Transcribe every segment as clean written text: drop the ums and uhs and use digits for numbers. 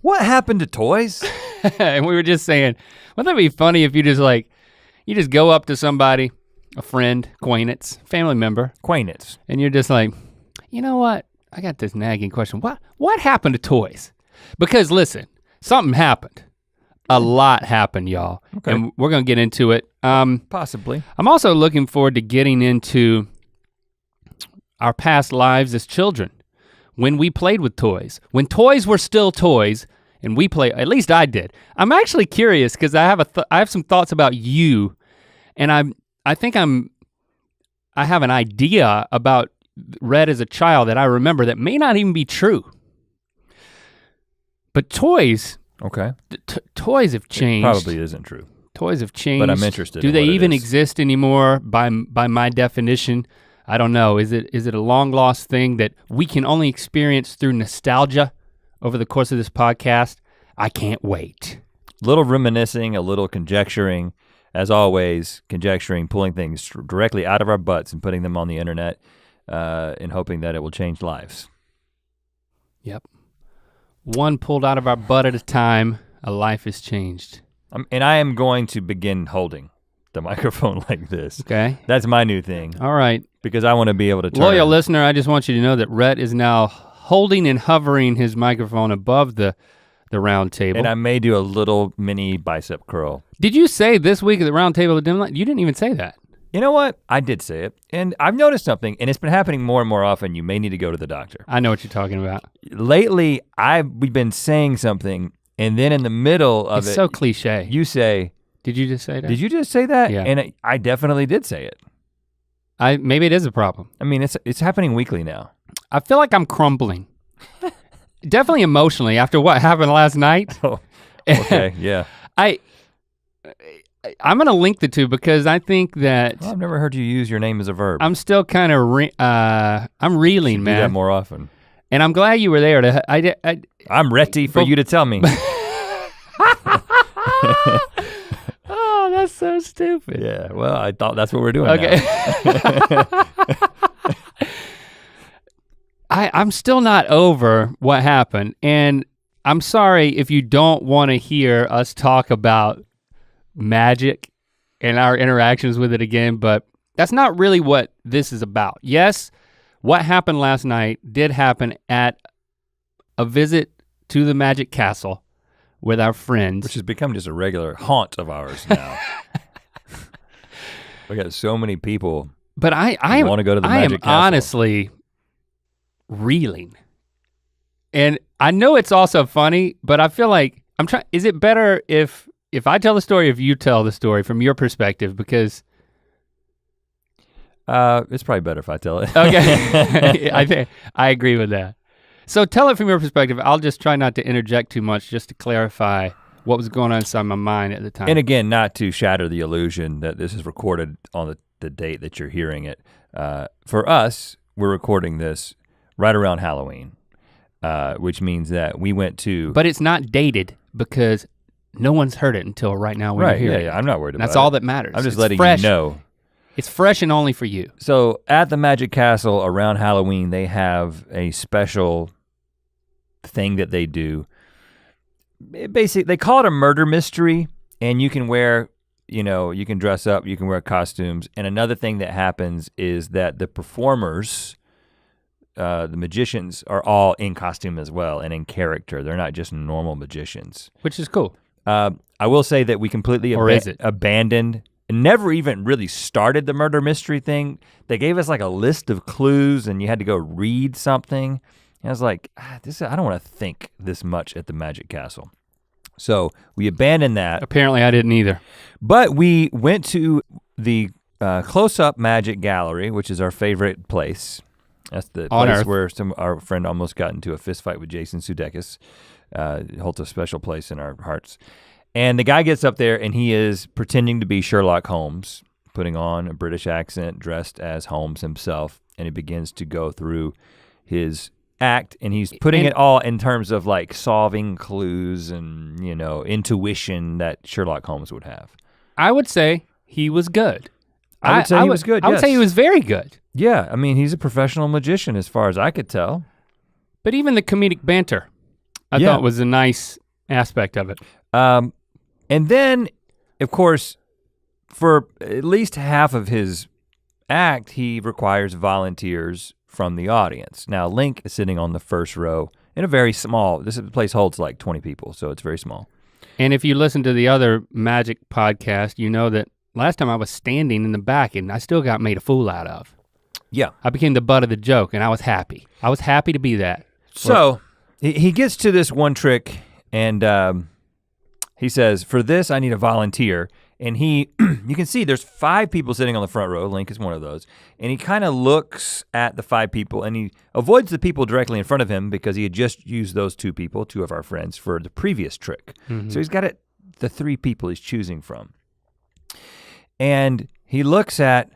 What happened to toys? And we were just saying, wouldn't that be funny if you just go up to somebody, a friend, acquaintance, family member. Acquaintance. And you're just like, you know what? I got this nagging question. What happened to toys? Because listen, something happened. A lot happened, y'all. Okay. And we're gonna get into it. Possibly. I'm also looking forward to getting into our past lives as children. When we played with toys. When toys were still toys and we played, at least I did. I'm actually curious because I have some thoughts about you, and I think I have an idea about Rhett as a child that I remember that may not even be true. But toys, okay. Toys have changed. It probably isn't true. Toys have changed. But I'm interested. Do they even exist anymore by my definition? I don't know. Is it a long lost thing that we can only experience through nostalgia over the course of this podcast? I can't wait. Little reminiscing, a little conjecturing, as always, pulling things directly out of our butts and putting them on the internet and hoping that it will change lives. Yep. One pulled out of our butt at a time, a life is changed. And I am going to begin holding the microphone like this. Okay. That's my new thing. All right. Because I want to be able to turn. Loyal listener, I just want you to know that Rhett is now holding and hovering his microphone above the round table. And I may do a little mini bicep curl. Did you say this week at the round table of dim light? You didn't even say that. You know what? I did say it. And I've noticed something, and it's been happening more and more often. You may need to go to the doctor. I know what you're talking about. Lately, we've been saying something, and then in the middle of it's so cliche. You say, did you just say that? Did you just say that? Yeah. And I definitely did say it. Maybe it is a problem. I mean, it's happening weekly now. I feel like I'm crumbling. Definitely emotionally after what happened last night. Oh, okay, yeah. I'm gonna link the two because I think that I've never heard you use your name as a verb. I'm still kind of I'm reeling, man. Do that more often. And I'm glad you were there I'm ready for you to tell me. Oh, that's so stupid. Yeah, well, I thought that's what we're doing. Okay. Now. I'm still not over what happened, and I'm sorry if you don't want to hear us talk about magic and our interactions with it again, but that's not really what this is about. Yes, what happened last night did happen at a visit to the Magic Castle with our friends. Which has become just a regular haunt of ours now. We got so many people. But I want to go to the Magic Castle. Honestly reeling. And I know it's also funny, but I feel like is it better if I tell the story, if you tell the story from your perspective? Because it's probably better if I tell it. Okay, I agree with that. So tell it from your perspective. I'll just try not to interject too much just to clarify what was going on inside my mind at the time. And again, not to shatter the illusion that this is recorded on the date that you're hearing it. For us, we're recording this right around Halloween, which means that we went to. But it's not dated because no one's heard it until right now when you're hearing it. Yeah, I'm not worried about it. That's all that matters. I'm just letting you know. It's fresh and only for you. So at the Magic Castle around Halloween, they have a special thing that they do. Basically, they call it a murder mystery, and you can wear, you can dress up, you can wear costumes. And another thing that happens is that the performers, the magicians, are all in costume as well and in character. They're not just normal magicians. Which is cool. I will say that we completely abandoned and never even really started the murder mystery thing. They gave us like a list of clues and you had to go read something. And I was like, I don't want to think this much at the Magic Castle. So we abandoned that. Apparently I didn't either. But we went to the Close-Up Magic Gallery, which is our favorite place. That's the place where our friend almost got into a fist fight with Jason Sudeikis. It holds a special place in our hearts. And the guy gets up there and he is pretending to be Sherlock Holmes, putting on a British accent, dressed as Holmes himself. And he begins to go through his act and he's putting it all in terms of like solving clues and, intuition that Sherlock Holmes would have. I would say he was good. I would say he was good, I would say he was very good. Yeah, I mean, he's a professional magician as far as I could tell. But even the comedic banter, I thought was a nice aspect of it. And then, of course, for at least half of his act, he requires volunteers from the audience. Now, Link is sitting on the first row in a very small, this place holds like 20 people, so it's very small. And if you listen to the other Magic podcast, you know that last time I was standing in the back and I still got made a fool out of. Yeah. I became the butt of the joke and I was happy. I was happy to be that. So he gets to this one trick and he says, for this I need a volunteer. And you can see there's 5 people sitting on the front row, Link is one of those. And he kind of looks at the 5 people and he avoids the people directly in front of him because he had just used those 2 people, 2 of our friends, for the previous trick. Mm-hmm. So he's got the 3 people he's choosing from. And he looks at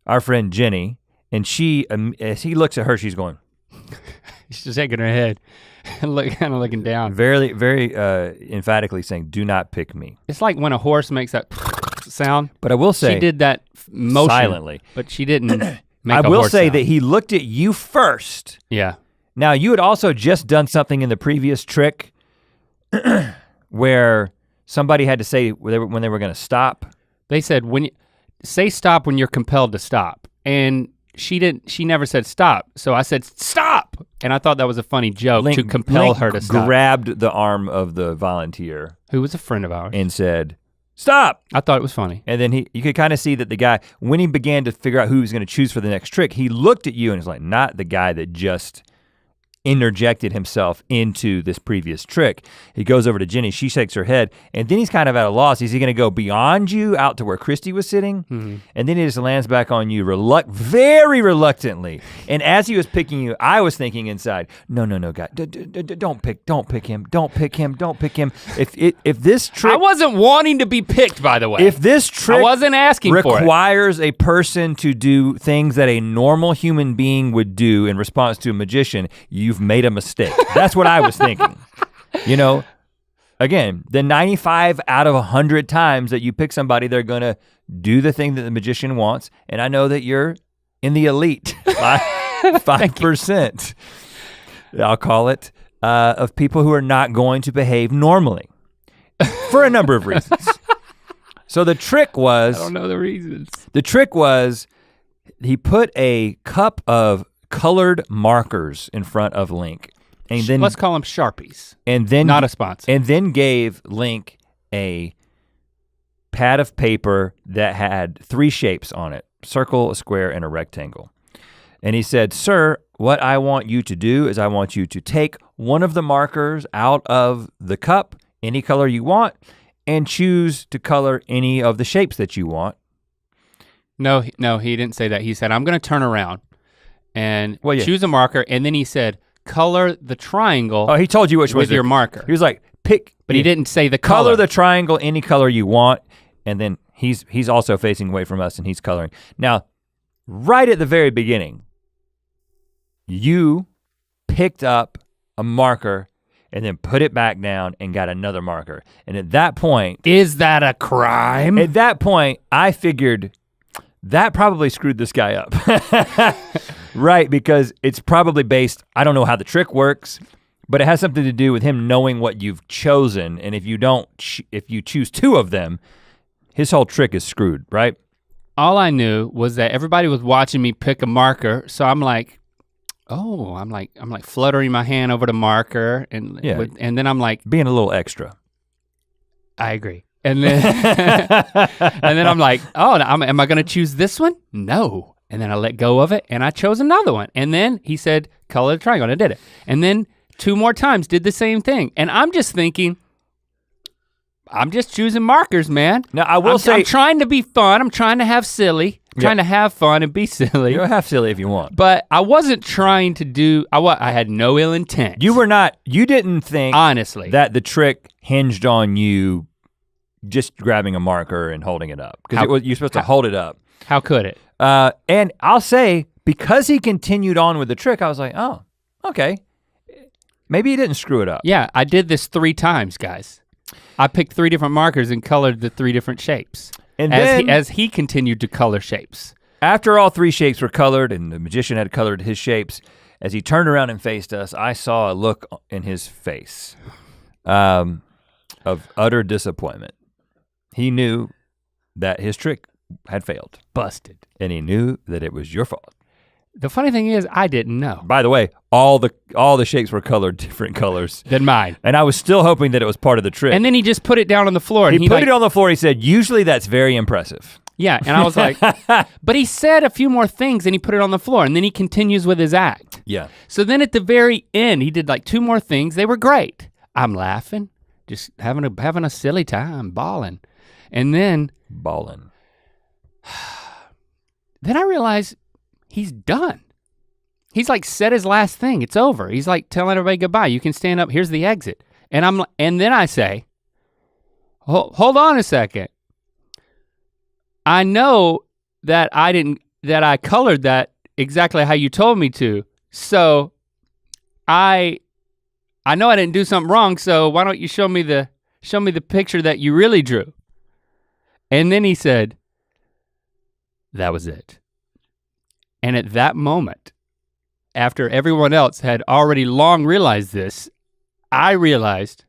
our friend Jenny and as he looks at her, she's going. She's just shaking her head. Kind of looking down. Very, very emphatically saying, do not pick me. It's like when a horse makes that sound. But I will say. She did that motion. Silently. But she didn't make a horse I will say sound. that he looked at you first. Yeah. Now you had also just done something in the previous trick where somebody had to say when they were gonna stop. They said, say stop when you're compelled to stop. And she never said stop. So I said, stop. And I thought that was a funny joke to compel her to stop. Grabbed the arm of the volunteer. Who was a friend of ours. And said, stop. I thought it was funny. And then you could kind of see that the guy, when he began to figure out who he was gonna choose for the next trick, he looked at you and was like, not the guy that just interjected himself into this previous trick. He goes over to Jenny, she shakes her head, and then he's kind of at a loss. Is he gonna go beyond you out to where Christy was sitting? Mm-hmm. And then he just lands back on you very reluctantly. And as he was picking you, I was thinking inside, no, guy, don't pick him. If this trick— I wasn't wanting to be picked, by the way. If this trick— I wasn't asking for it. —requires a person to do things that a normal human being would do in response to a magician, you've made a mistake. That's what I was thinking. You know, again, the 95 out of 100 times that you pick somebody, they're gonna do the thing that the magician wants. And I know that you're in the elite 5%, I'll call it, of people who are not going to behave normally for a number of reasons. So the trick was— I don't know the reasons. The trick was he put a cup of colored markers in front of Link. And then let's call them Sharpies. And then not a sponsor. And then gave Link a pad of paper that had 3 shapes on it: circle, a square, and a rectangle. And he said, sir, what I want you to do is I want you to take one of the markers out of the cup, any color you want, and choose to color any of the shapes that you want. No, he didn't say that. He said, I'm gonna turn around and choose a marker, and then he said, color the triangle. Oh, he told you which with your marker. He was like, pick. But he didn't say the color. color The triangle any color you want, and then he's also facing away from us and he's coloring. Now, right at the very beginning, you picked up a marker and then put it back down and got another marker. And at that point— Is that a crime? At that point, I figured that probably screwed this guy up. Right, because it's probably based— I don't know how the trick works, but it has something to do with him knowing what you've chosen. And if you choose 2 of them, his whole trick is screwed, right? All I knew was that everybody was watching me pick a marker, so I'm like, I'm like fluttering my hand over the marker, and then I'm like— being a little extra. I agree. And then and then I'm like, am I gonna choose this one? No. And then I let go of it and I chose another one. And then he said, color the triangle, and I did it. And then 2 more times did the same thing. And I'm just thinking, I'm just choosing markers, man. Now I will say— I'm trying to be fun, I'm trying to have silly, trying to have fun and be silly. You'll have silly if you want. But I wasn't trying to do— I had no ill intent. You didn't think— honestly— that the trick hinged on you just grabbing a marker and holding it up. Because you're supposed to hold it up. How could it? And I'll say, because he continued on with the trick, I was like, oh, okay. Maybe he didn't screw it up. Yeah, I did this 3 times, guys. I picked 3 different markers and colored the 3 different shapes. And as he continued to color shapes. After all 3 shapes were colored and the magician had colored his shapes, As he turned around and faced us, I saw a look in his face of utter disappointment. He knew that his trick had failed. Busted. And he knew that it was your fault. The funny thing is, I didn't know. By the way, all the shapes were colored different colors than mine. And I was still hoping that it was part of the trick. And then he just put it down on the floor. He put it on the floor, he said, usually that's very impressive. Yeah, and I was like, but he said a few more things and he put it on the floor and then he continues with his act. Yeah. So then at the very end, he did like 2 more things. They were great. I'm laughing, just having a silly time, balling. And then. Balling. Then I realized he's done. He's like said his last thing, it's over. He's like telling everybody goodbye. You can stand up, here's the exit. And then I say, hold on a second. I know that I colored that exactly how you told me to. So I know I didn't do something wrong, so why don't you show me the picture that you really drew? And then he said, that was it. And at that moment, after everyone else had already long realized this, I realized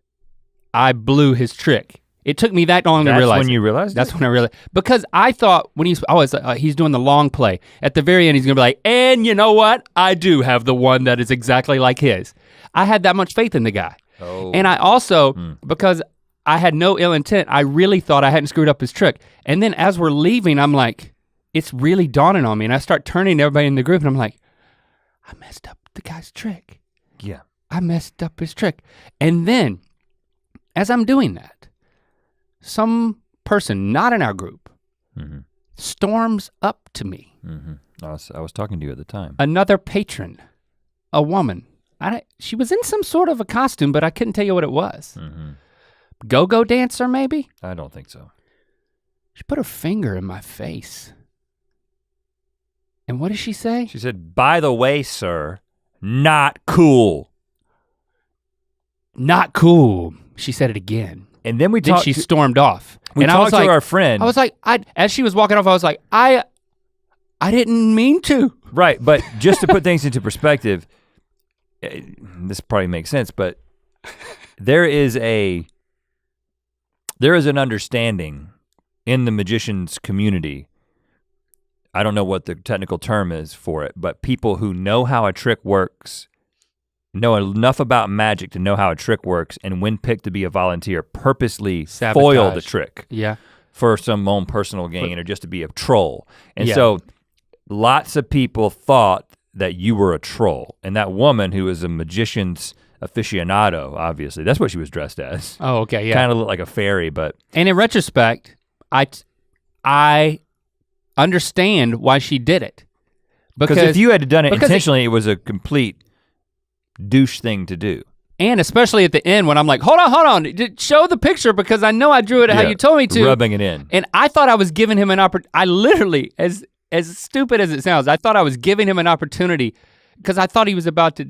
I blew his trick. It took me that long to realize. That's when you realized? That's when I realized. Because I thought when he's doing the long play. At the very end, he's gonna be like, and you know what? I do have the one that is exactly like his. I had that much faith in the guy. Oh. And I also, because I had no ill intent, I really thought I hadn't screwed up his trick. And then as we're leaving, I'm like, it's really dawning on me. And I start turning to everybody in the group and I'm like, I messed up the guy's trick. Yeah. I messed up his trick. And then, as I'm doing that, some person not in our group storms up to me. I was talking to you at the time. Another patron, a woman. She was in some sort of a costume, but I couldn't tell you what it was. Go-go dancer maybe? I don't think so. She put her finger in my face. And what did she say? She said, by the way, sir, not cool. Not cool. She said it again. And then she stormed off. We talked to our friend. I was like, as she was walking off, I was like, I didn't mean to. Right, but just to put things into perspective, this probably makes sense, but there is an understanding in the magicians community. I don't know what the technical term is for it, but people who know how a trick works, know enough about magic to know how a trick works, and when picked to be a volunteer, purposely foil the trick. Yeah. For some own personal gain or just to be a troll. And so lots of people thought that you were a troll. And that woman who is a magician's aficionado, obviously, that's what she was dressed as. Oh, okay, yeah. Kind of looked like a fairy, but. And in retrospect, I understand why she did it. Because if you had done it intentionally, it was a complete douche thing to do. And especially at the end when I'm like, hold on, show the picture because I know I drew it how you told me to. Rubbing it in. And I thought I was giving him an opportunity. I literally, as stupid as it sounds, I thought I was giving him an opportunity because I thought he was about to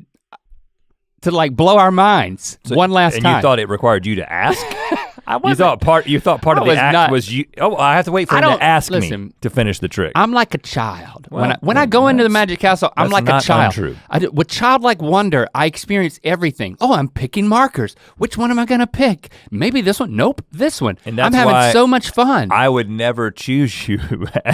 like blow our minds one last time. And you thought it required you to ask? You thought part of the act was you. Oh, I have to wait for him to ask me to finish the trick. I'm like a child. When I go into the magic castle, I'm like a child. Untrue. With childlike wonder, I experience everything. Oh, I'm picking markers. Which one am I gonna pick? Maybe this one. Nope, this one. And that's I'm having so much fun. I would never choose you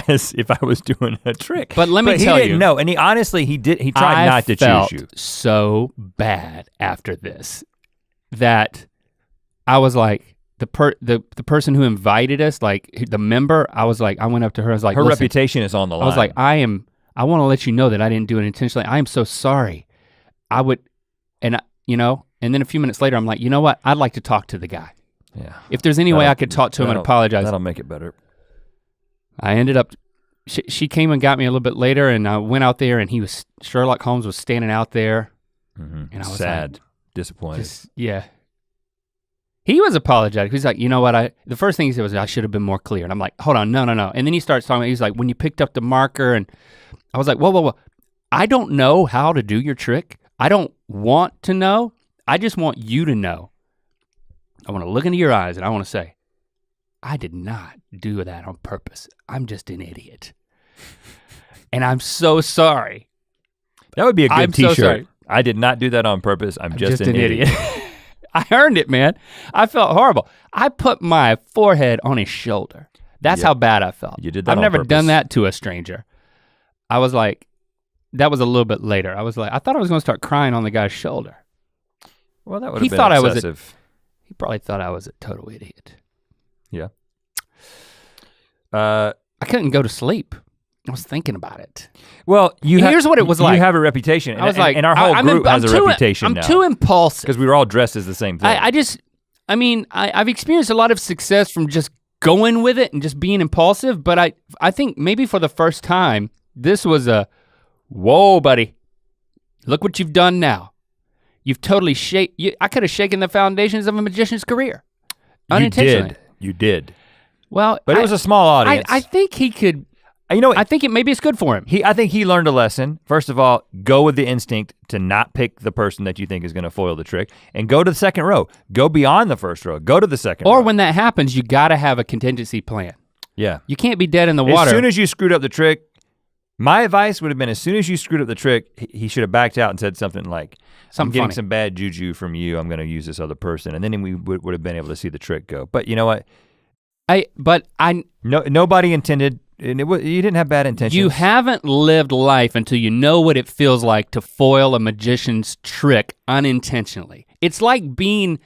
as if I was doing a trick. But let me tell you. He didn't know, and he tried not to choose you. So bad after this that I was like. The person who invited us, like the member, I went up to her, I was like, her reputation is on the line. I was like, I want to let you know that I didn't do it intentionally. I am so sorry. And then a few minutes later, I'm like, you know what? I'd like to talk to the guy. Yeah. If there's any way I could talk to him and apologize. That'll make it better. I ended up, she came and got me a little bit later and I went out there and Sherlock Holmes was standing out there. And I was sad, disappointed. Yeah. He was apologetic. He's like, you know what, the first thing he said was, I should have been more clear. And I'm like, hold on, no. And then he starts talking, he's like, when you picked up the marker, and I was like, whoa. I don't know how to do your trick. I don't want to know. I just want you to know. I wanna look into your eyes and I wanna say, I did not do that on purpose. I'm just an idiot. And I'm so sorry. That would be a good t-shirt. So sorry. I did not do that on purpose. I'm just an idiot. I earned it, man. I felt horrible. I put my forehead on his shoulder. That's how bad I felt. You did that I've on never purpose. done that to a stranger. I was like, that was a little bit later. I was like, I thought I was gonna start crying on the guy's shoulder. Well, that would have been excessive. He probably thought I was a total idiot. Yeah. I couldn't go to sleep. I was thinking about it. Well, here's what it was like. You have a reputation. And, I was like, and our whole group has a reputation now. I'm too impulsive. Because we were all dressed as the same thing. I've experienced a lot of success from just going with it and just being impulsive, but I think maybe for the first time, this was a, whoa, buddy, look what you've done now. You've totally I could have shaken the foundations of a magician's career. Unintentionally. You did. Well, but it was a small audience. I think he could, I think maybe it's good for him. I think he learned a lesson. First of all, go with the instinct to not pick the person that you think is gonna foil the trick, and go to the second row. Go beyond the first row, go to the second row. Or when that happens, you gotta have a contingency plan. Yeah. You can't be dead in the water. As soon as you screwed up the trick, my advice would have been as soon as you screwed up the trick, he should have backed out and said something like, I'm getting some bad juju from you, I'm gonna use this other person, and then we would have been able to see the trick go. But you know what? Nobody intended, and you didn't have bad intentions. You haven't lived life until you know what it feels like to foil a magician's trick unintentionally. It's like being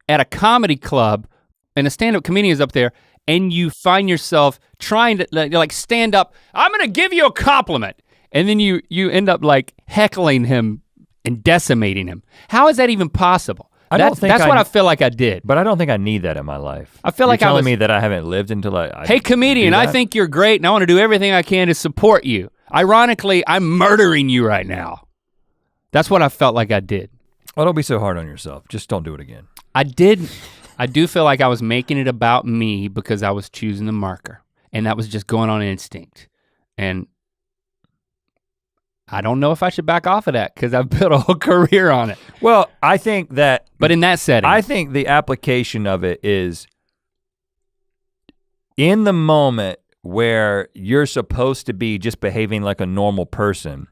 at a comedy club and a stand-up comedian is up there and you find yourself trying to like stand up, I'm gonna give you a compliment. And then you end up like heckling him and decimating him. How is that even possible? That's what I feel like I did. But I don't think I need that in my life. I feel like You're telling me that I haven't lived until I hey comedian, I think you're great and I wanna do everything I can to support you. Ironically, I'm murdering you right now. That's what I felt like I did. Well, don't be so hard on yourself. Just don't do it again. I do feel like I was making it about me because I was choosing the marker and that was just going on instinct. And I don't know if I should back off of that because I've built a whole career on it. Well, I think that. But in that setting. I think the application of it is in the moment where you're supposed to be just behaving like a normal person.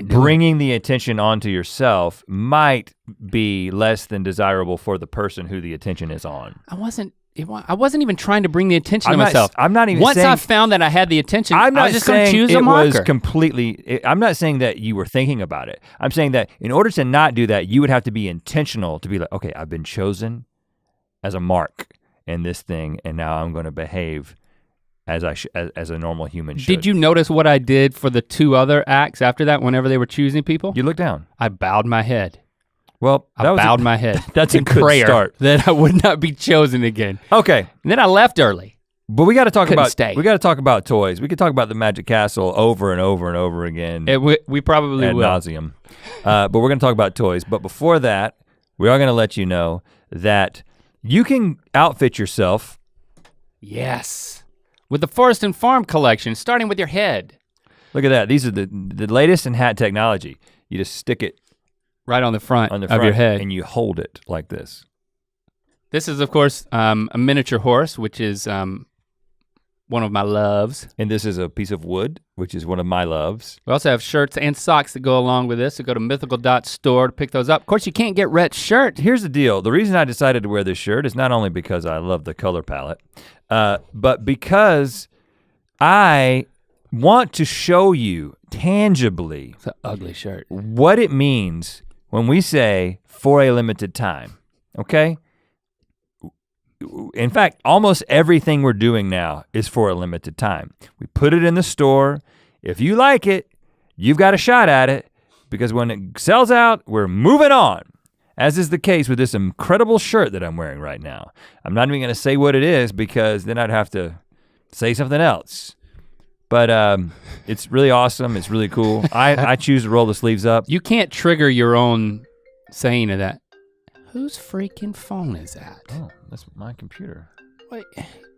Bringing the attention onto yourself might be less than desirable for the person who the attention is on. I wasn't even trying to bring the attention to myself. I'm not even Once saying, I found that I had the attention, I was just gonna choose a marker. I'm not saying that you were thinking about it. I'm saying that in order to not do that, you would have to be intentional to be like, okay, I've been chosen as a mark in this thing and now I'm gonna behave as a normal human should. Did you notice what I did for the two other acts after that whenever they were choosing people? You looked down. I bowed my head. Well, I bowed my head. That's a good prayer start. That I would not be chosen again. Okay. And then I left early. But we gotta talk about stay. We gotta talk about toys. We could talk about the Magic Castle over and over and over again. We probably ad will. nauseum. But we're gonna talk about toys. But before that, we are gonna let you know that you can outfit yourself. Yes. With the Forest and Farm collection, starting with your head. Look at that. These are the latest in hat technology. You just stick it right on the front of your head. And you hold it like this. This is, of course, a miniature horse, which is one of my loves. And this is a piece of wood, which is one of my loves. We also have shirts and socks that go along with this, so go to mythical.store to pick those up. Of course, you can't get Rhett's shirt. Here's the deal. The reason I decided to wear this shirt is not only because I love the color palette, but because I want to show you tangibly it's an ugly shirt. What it means when we say for a limited time, okay? In fact, almost everything we're doing now is for a limited time. We put it in the store. If you like it, you've got a shot at it because when it sells out, we're moving on. As is the case with this incredible shirt that I'm wearing right now. I'm not even gonna say what it is because then I'd have to say something else. But it's really awesome, it's really cool. I choose to roll the sleeves up. You can't trigger your own saying of that. Whose freaking phone is that? Oh, that's my computer. Wait.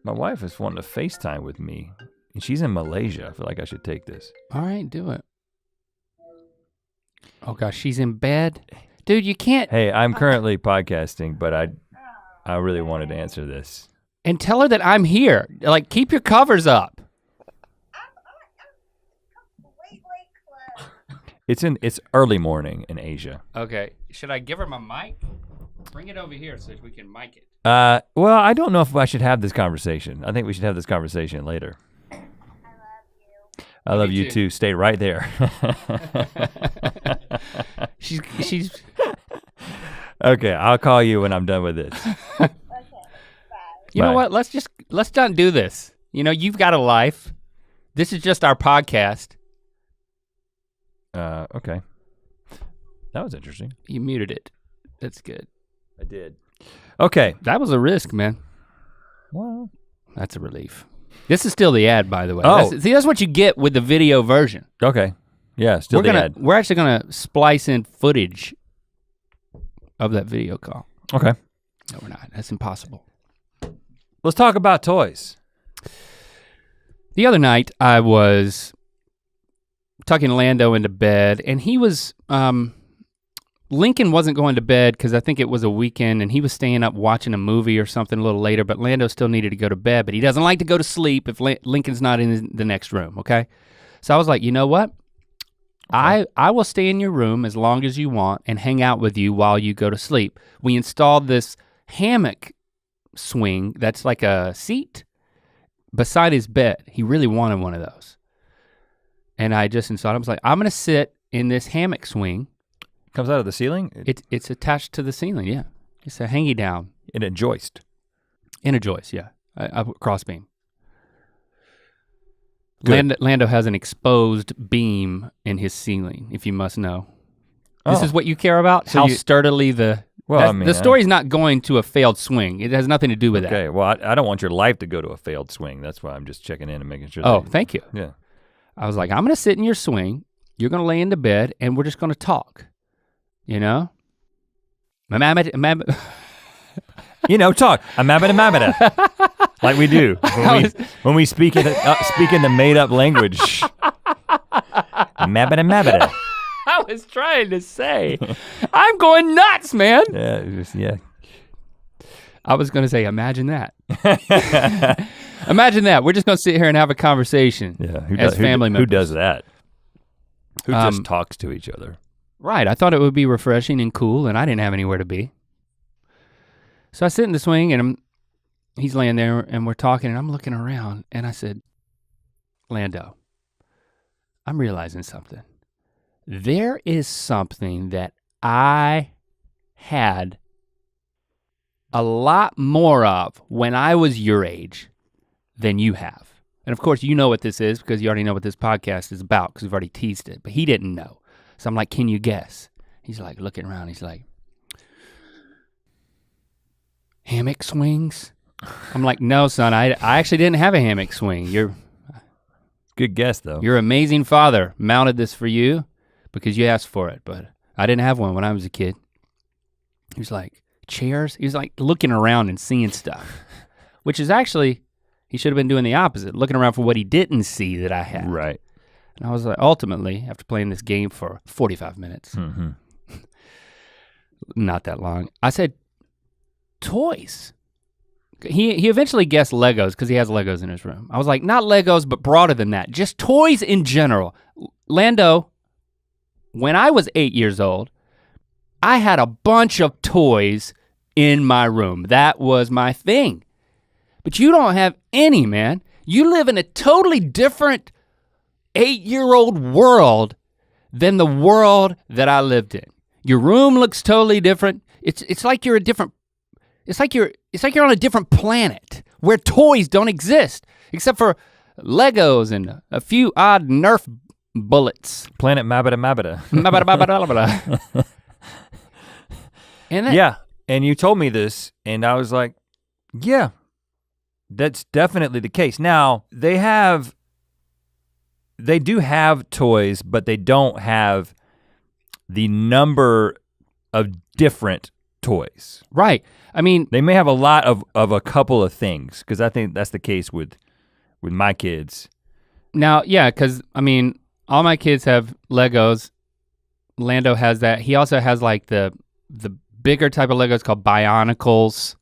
My wife is wanting to FaceTime with me and she's in Malaysia. I feel like I should take this. All right, do it. Oh gosh, she's in bed. Dude, you can't. Hey, I'm currently podcasting, but I really wanted to answer this. And tell her that I'm here. Like, keep your covers up. I'm completely closed. It's early morning in Asia. Okay, should I give her my mic? Bring it over here so we can mic it. Well, I don't know if I should have this conversation. I think we should have this conversation later. I love you too. Stay right there. she's Okay, I'll call you when I'm done with this. Okay, bye. You know what? Let's not do this. You know, you've got a life. This is just our podcast. Okay. That was interesting. You muted it. That's good. I did. Okay. That was a risk, man. Well, that's a relief. This is still the ad, by the way. Oh. That's what you get with the video version. Okay. Yeah, still the ad. We're actually gonna splice in footage of that video call. Okay. No, we're not. That's impossible. Let's talk about toys. The other night, I was tucking Lando into bed, and he was, Lincoln wasn't going to bed because I think it was a weekend, and he was staying up watching a movie or something a little later, but Lando still needed to go to bed, but he doesn't like to go to sleep if Lincoln's not in the next room, okay? So I was like, you know what? Okay. I will stay in your room as long as you want and hang out with you while you go to sleep. We installed this hammock swing that's like a seat beside his bed. He really wanted one of those. And I just installed it. I was like, I'm gonna sit in this hammock swing. Comes out of the ceiling? It's attached to the ceiling, yeah. It's a hangy down. In a joist. In a joist, yeah. A cross beam. Lando has an exposed beam in his ceiling, if you must know. This is what you care about? So how sturdily the story's not going to a failed swing. It has nothing to do with that. Okay, well, I don't want your life to go to a failed swing. That's why I'm just checking in and making sure. Oh, thank you. Yeah. I was like, I'm gonna sit in your swing, you're gonna lay into bed, and we're just gonna talk, you know? You know, talk. Like we do when we speak in the made up language. I was trying to say, I'm going nuts, man. Yeah. I was gonna say, imagine that. Imagine that. We're just gonna sit here and have a conversation. Yeah. Family members. Who does that? Who just talks to each other? Right. I thought it would be refreshing and cool, and I didn't have anywhere to be. So I sit in the swing, and he's laying there, and we're talking, and I'm looking around, and I said, Lando, I'm realizing something. There is something that I had a lot more of when I was your age than you have. And of course, you know what this is because you already know what this podcast is about because we've already teased it, but he didn't know. So I'm like, can you guess? He's like looking around, he's like, hammock swings? I'm like, no, son, I actually didn't have a hammock swing. Good guess though. Your amazing father mounted this for you because you asked for it, but I didn't have one when I was a kid. He was like, chairs? He was like looking around and seeing stuff, which is actually, he should have been doing the opposite, looking around for what he didn't see that I had. Right. And I was like, ultimately, after playing this game for 45 minutes, not that long, I said, toys. He eventually guessed Legos because he has Legos in his room. I was like, not Legos, but broader than that, just toys in general. Lando, when I was 8 years old, I had a bunch of toys in my room. That was my thing. But you don't have any, man. You live in a totally different 8-year-old world than the world that I lived in. Your room looks totally different. It's like you're a different, it's like you're on a different planet where toys don't exist except for Legos and a few odd Nerf bullets. Planet Mabada. And and you told me this and I was like, yeah, that's definitely the case. Now, they do have toys, but they don't have the number of different toys. Right, I mean. They may have a lot of a couple of things, because I think that's the case with my kids. Now, yeah, because I mean, all my kids have Legos. Lando has that. He also has like the bigger type of Legos called Bionicles.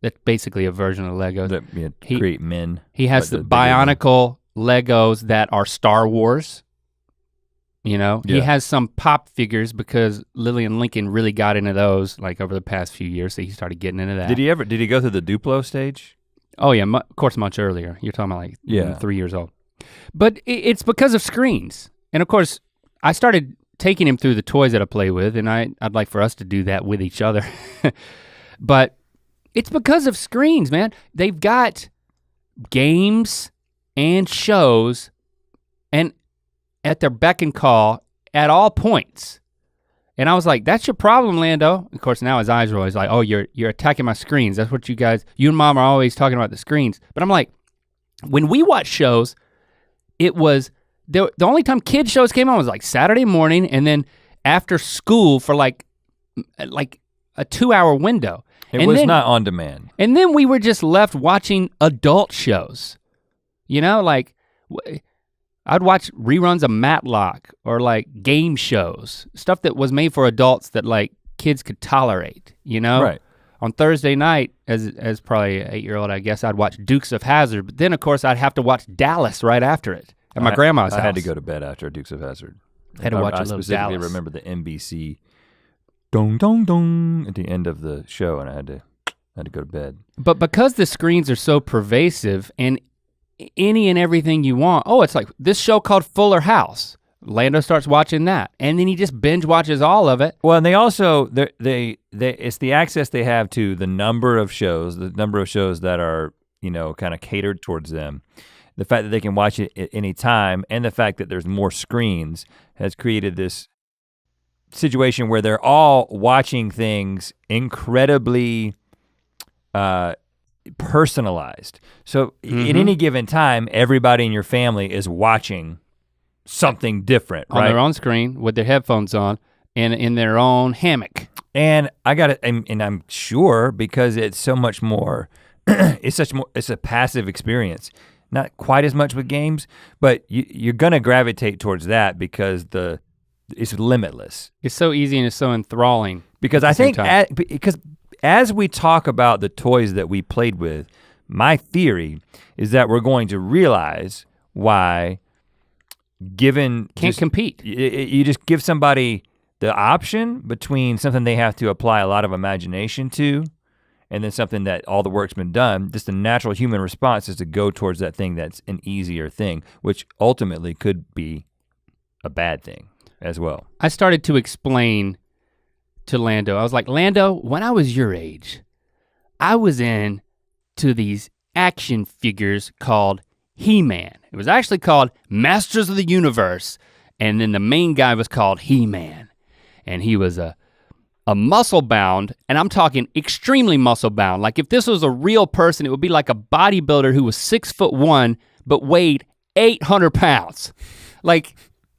That's basically a version of Legos. That create men. He has the Bionicle Legos that are Star Wars. You know, he has some pop figures because Lily and Lincoln really got into those like over the past few years. So he started getting into that. Did he go through the Duplo stage? Oh yeah, of course much earlier. You're talking about like 3 years old. But it's because of screens. And of course, I started taking him through the toys that I play with, and I'd like for us to do that with each other. But it's because of screens, man. They've got games and shows and at their beck and call at all points. And I was like, that's your problem, Lando. Of course, now his eyes are always like, oh, you're attacking my screens. That's what you and Mom are always talking about the screens. But I'm like, when we watch shows, it was, the only time kid shows came on was like Saturday morning and then after school for like a 2-hour window. It was not on demand. And then we were just left watching adult shows. You know, like, I'd watch reruns of Matlock or like game shows, stuff that was made for adults that like kids could tolerate, you know? Right. On Thursday night, as probably an 8-year-old, I guess I'd watch Dukes of Hazzard, but then of course I'd have to watch Dallas right after it at my grandma's house. I had to go to bed after Dukes of Hazzard. Had to watch a little Dallas. I specifically remember the NBC dong dong dong at the end of the show, and I had to go to bed. But because the screens are so pervasive and any and everything you want. Oh, it's like this show called Fuller House. Lando starts watching that, and then he just binge watches all of it. Well, and they also it's the access they have to the number of shows that are, you know, kind of catered towards them. The fact that they can watch it at any time, and the fact that there's more screens has created this situation where they're all watching things incredibly personalized. So at any given time, everybody in your family is watching something different, on their own screen with their headphones on and in their own hammock. And I'm sure because it's so much more, it's a passive experience. Not quite as much with games, but you're gonna gravitate towards that because it's limitless. It's so easy and it's so enthralling. Because I think as we talk about the toys that we played with, my theory is that we're going to realize why compete. You just give somebody the option between something they have to apply a lot of imagination to and then something that all the work's been done. Just the natural human response is to go towards that thing that's an easier thing, which ultimately could be a bad thing as well. I started to explain to Lando. I was like, Lando, when I was your age, I was into these action figures called He-Man. It was actually called Masters of the Universe, and then the main guy was called He-Man. And he was a muscle bound, and I'm talking extremely muscle bound. Like if this was a real person, it would be like a bodybuilder who was 6'1", but weighed 800 pounds. Like,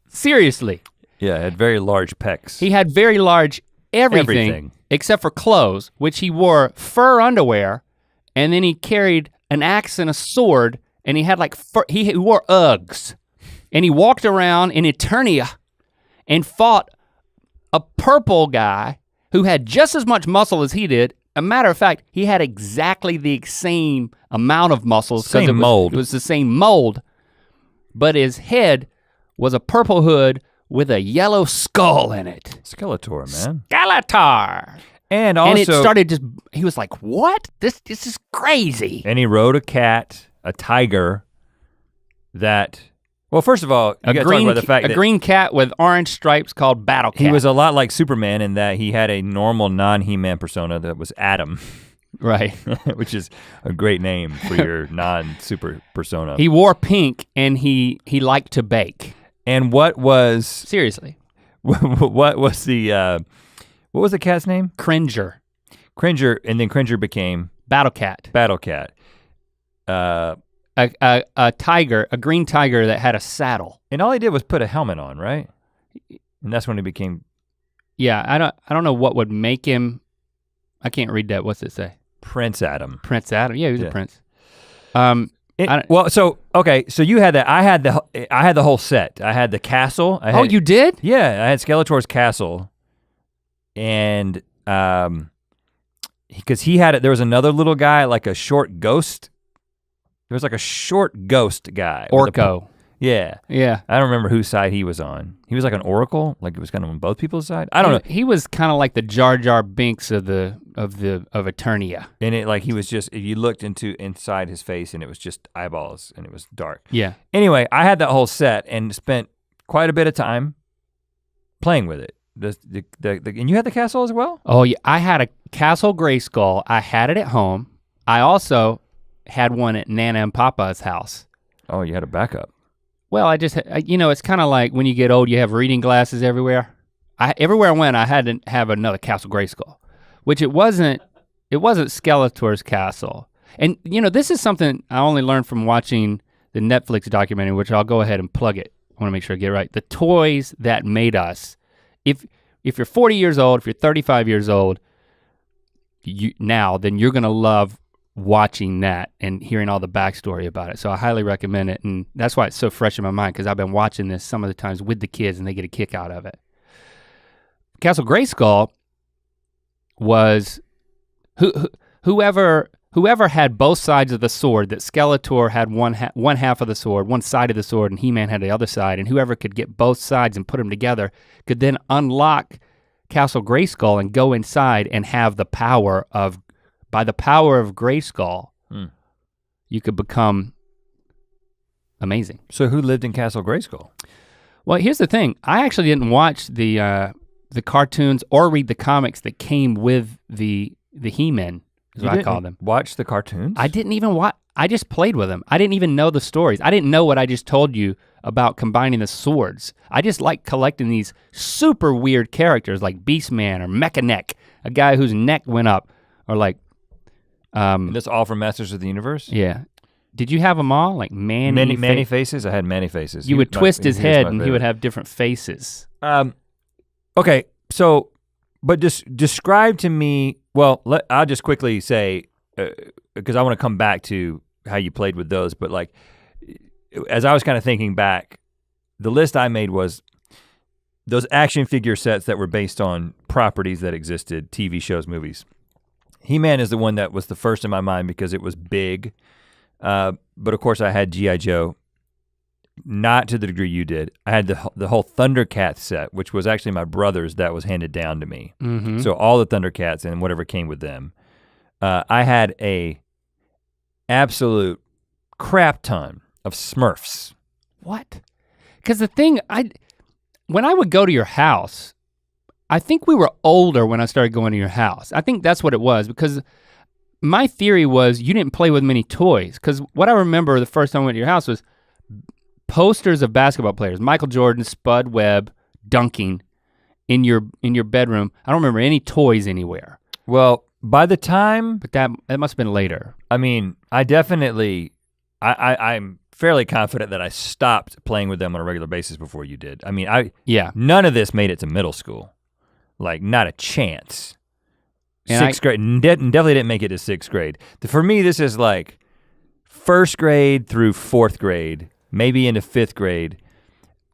seriously. Yeah, had very large pecs. He had very large everything except for clothes, which he wore fur underwear, and then he carried an axe and a sword, and he had like he wore Uggs, and he walked around in Eternia and fought a purple guy who had just as much muscle as he did. A matter of fact, he had exactly the same amount of muscles. Same mold. It was the same mold, but his head was a purple hood with a yellow skull in it. Skeletor, man. Skeletor. And also, and it started he was like, what? This is crazy. And he rode a cat, a tiger, that, well, first of all, you gotta talk about the fact that green cat with orange stripes called Battle Cat. He was a lot like Superman in that he had a normal non-He-Man persona that was Adam. Right. Which is a great name for your non-super persona. He wore pink and he liked to bake. And what was seriously? What was the cat's name? Cringer. Cringer, and then Cringer became Battle Cat. Battle Cat. A tiger, a green tiger that had a saddle. And all he did was put a helmet on, right? And that's when he became. Yeah, I don't know what would make him. I can't read that. What's it say? Prince Adam. Prince Adam. Yeah, he was a prince. So you had that. I had the whole set. I had the castle. You did? Yeah, I had Skeletor's castle, and because he had it, there was another little guy, like a short ghost. There was like a short ghost guy. Orko. Yeah. Yeah. I don't remember whose side he was on. He was like an oracle, like it was kind of on both people's side. I don't know. He was kind of like the Jar Jar Binks of Eternia. And it like he was just, if you looked inside his face and it was just eyeballs and it was dark. Yeah. Anyway, I had that whole set and spent quite a bit of time playing with it. And you had the castle as well? Oh yeah, I had a Castle Grayskull. I had it at home. I also had one at Nana and Papa's house. Oh, you had a backup. Well, it's kind of like when you get old, you have reading glasses everywhere. Everywhere I went, I had to have another Castle Grayskull, which it wasn't Skeletor's castle. And this is something I only learned from watching the Netflix documentary, which I'll go ahead and plug it. I wanna make sure I get it right. The toys that made us. If you're 40 years old, if you're 35 years old, then you're gonna love watching that and hearing all the backstory about it. So I highly recommend it, and that's why it's so fresh in my mind, because I've been watching this some of the times with the kids and they get a kick out of it. Castle Grayskull was whoever had both sides of the sword, that Skeletor had one half of the sword, one side of the sword, and He-Man had the other side, and whoever could get both sides and put them together could then unlock Castle Grayskull and go inside and have by the power of Grayskull, you could become amazing. So who lived in Castle Grayskull? Well, here's the thing. I actually didn't watch the cartoons or read the comics that came with the He-Men, is what I call them. Watch the cartoons? I didn't even watch, I just played with them. I didn't even know the stories. I didn't know what I just told you about combining the swords. I just like collecting these super weird characters like Beastman or Mecha-Neck, a guy whose neck went up, or like, and that's all from Masters of the Universe? Yeah. Did you have them all? Like Manny faces? I had Manny faces. You would twist his head and he would have different faces. Okay, so, but just describe to me, well, I'll just quickly say, because I wanna come back to how you played with those, but like, as I was kind of thinking back, the list I made was those action figure sets that were based on properties that existed, TV shows, movies. He-Man is the one that was the first in my mind because it was big, but of course I had G.I. Joe, not to the degree you did. I had the whole Thundercats set, which was actually my brother's that was handed down to me. Mm-hmm. So all the Thundercats and whatever came with them. I had a absolute crap ton of Smurfs. What? Because the thing, when I would go to your house, I think we were older when I started going to your house. I think that's what it was, because my theory was you didn't play with many toys. Because what I remember the first time I went to your house was posters of basketball players, Michael Jordan, Spud Webb, dunking in your bedroom. I don't remember any toys anywhere. Well, by the time, but that must have been later. I mean, I'm fairly confident that I stopped playing with them on a regular basis before you did. I mean, none of this made it to middle school. Like, not a chance. And sixth grade, definitely didn't make it to sixth grade. For me, this is like first grade through fourth grade, maybe into fifth grade.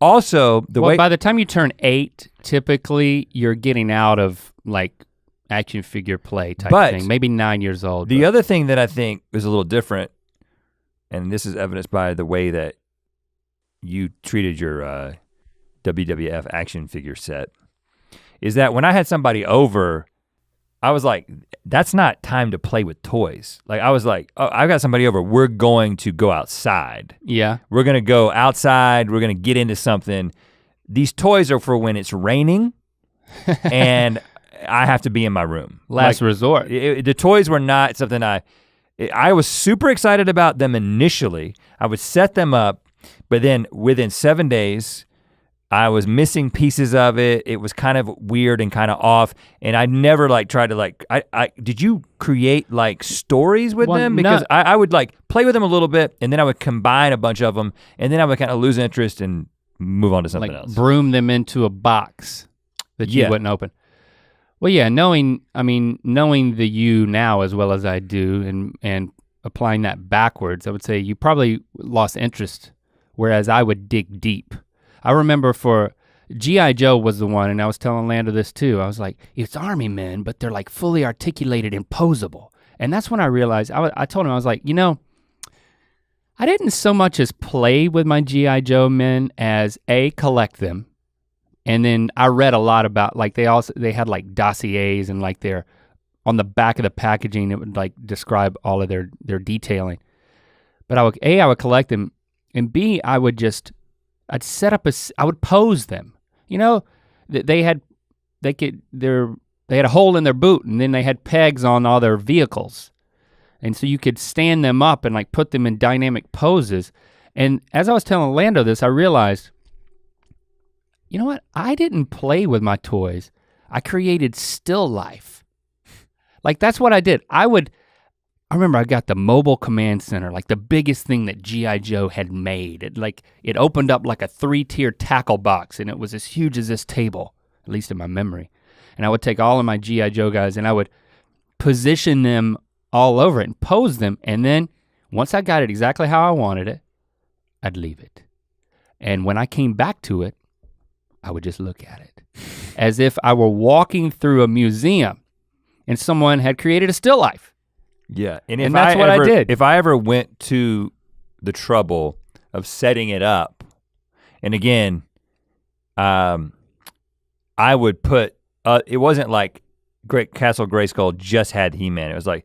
Also, by the time you turn 8, typically you're getting out of like action figure play type thing, maybe 9 years old. The other thing that I think is a little different, and this is evidenced by the way that you treated your WWF action figure set, is that when I had somebody over, I was like, that's not time to play with toys. Like I was like, oh, I've got somebody over, we're going to go outside. Yeah. We're gonna go outside, we're gonna get into something. These toys are for when it's raining and I have to be in my room. Last resort. The toys were not something I was super excited about them initially. I would set them up, but then within 7 days, I was missing pieces of it. It was kind of weird and kind of off. And I never like tried to like, did you create like stories with them? Because I would like play with them a little bit and then I would combine a bunch of them and then I would kind of lose interest and move on to something else. Broom them into a box that you wouldn't open. Well, yeah, knowing the you now as well as I do and applying that backwards, I would say you probably lost interest, whereas I would dig deep. I remember for G.I. Joe was the one, and I was telling Lando this too. I was like, it's army men, but they're like fully articulated and posable. And that's when I realized, I told him, I was like, I I didn't so much as play with my G.I. Joe men as collect them. And then I read a lot about, like they had like dossiers and like on the back of the packaging, it would like describe all of their detailing. But I would collect them, and B, I would set up I would pose them. You know, they had a hole in their boot, and then they had pegs on all their vehicles. And so you could stand them up and like put them in dynamic poses. And as I was telling Orlando this, I realized, you know what? I didn't play with my toys. I created still life. Like that's what I did. I remember I got the mobile command center, like the biggest thing that G.I. Joe had made. It opened up like a 3-tier tackle box, and it was as huge as this table, at least in my memory. And I would take all of my G.I. Joe guys and I would position them all over it and pose them. And then once I got it exactly how I wanted it, I'd leave it. And when I came back to it, I would just look at it as if I were walking through a museum and someone had created a still life. Yeah, and that's what I did. If I ever went to the trouble of setting it up, and again, I would put, it wasn't like Castle Grayskull just had He-Man. It was like,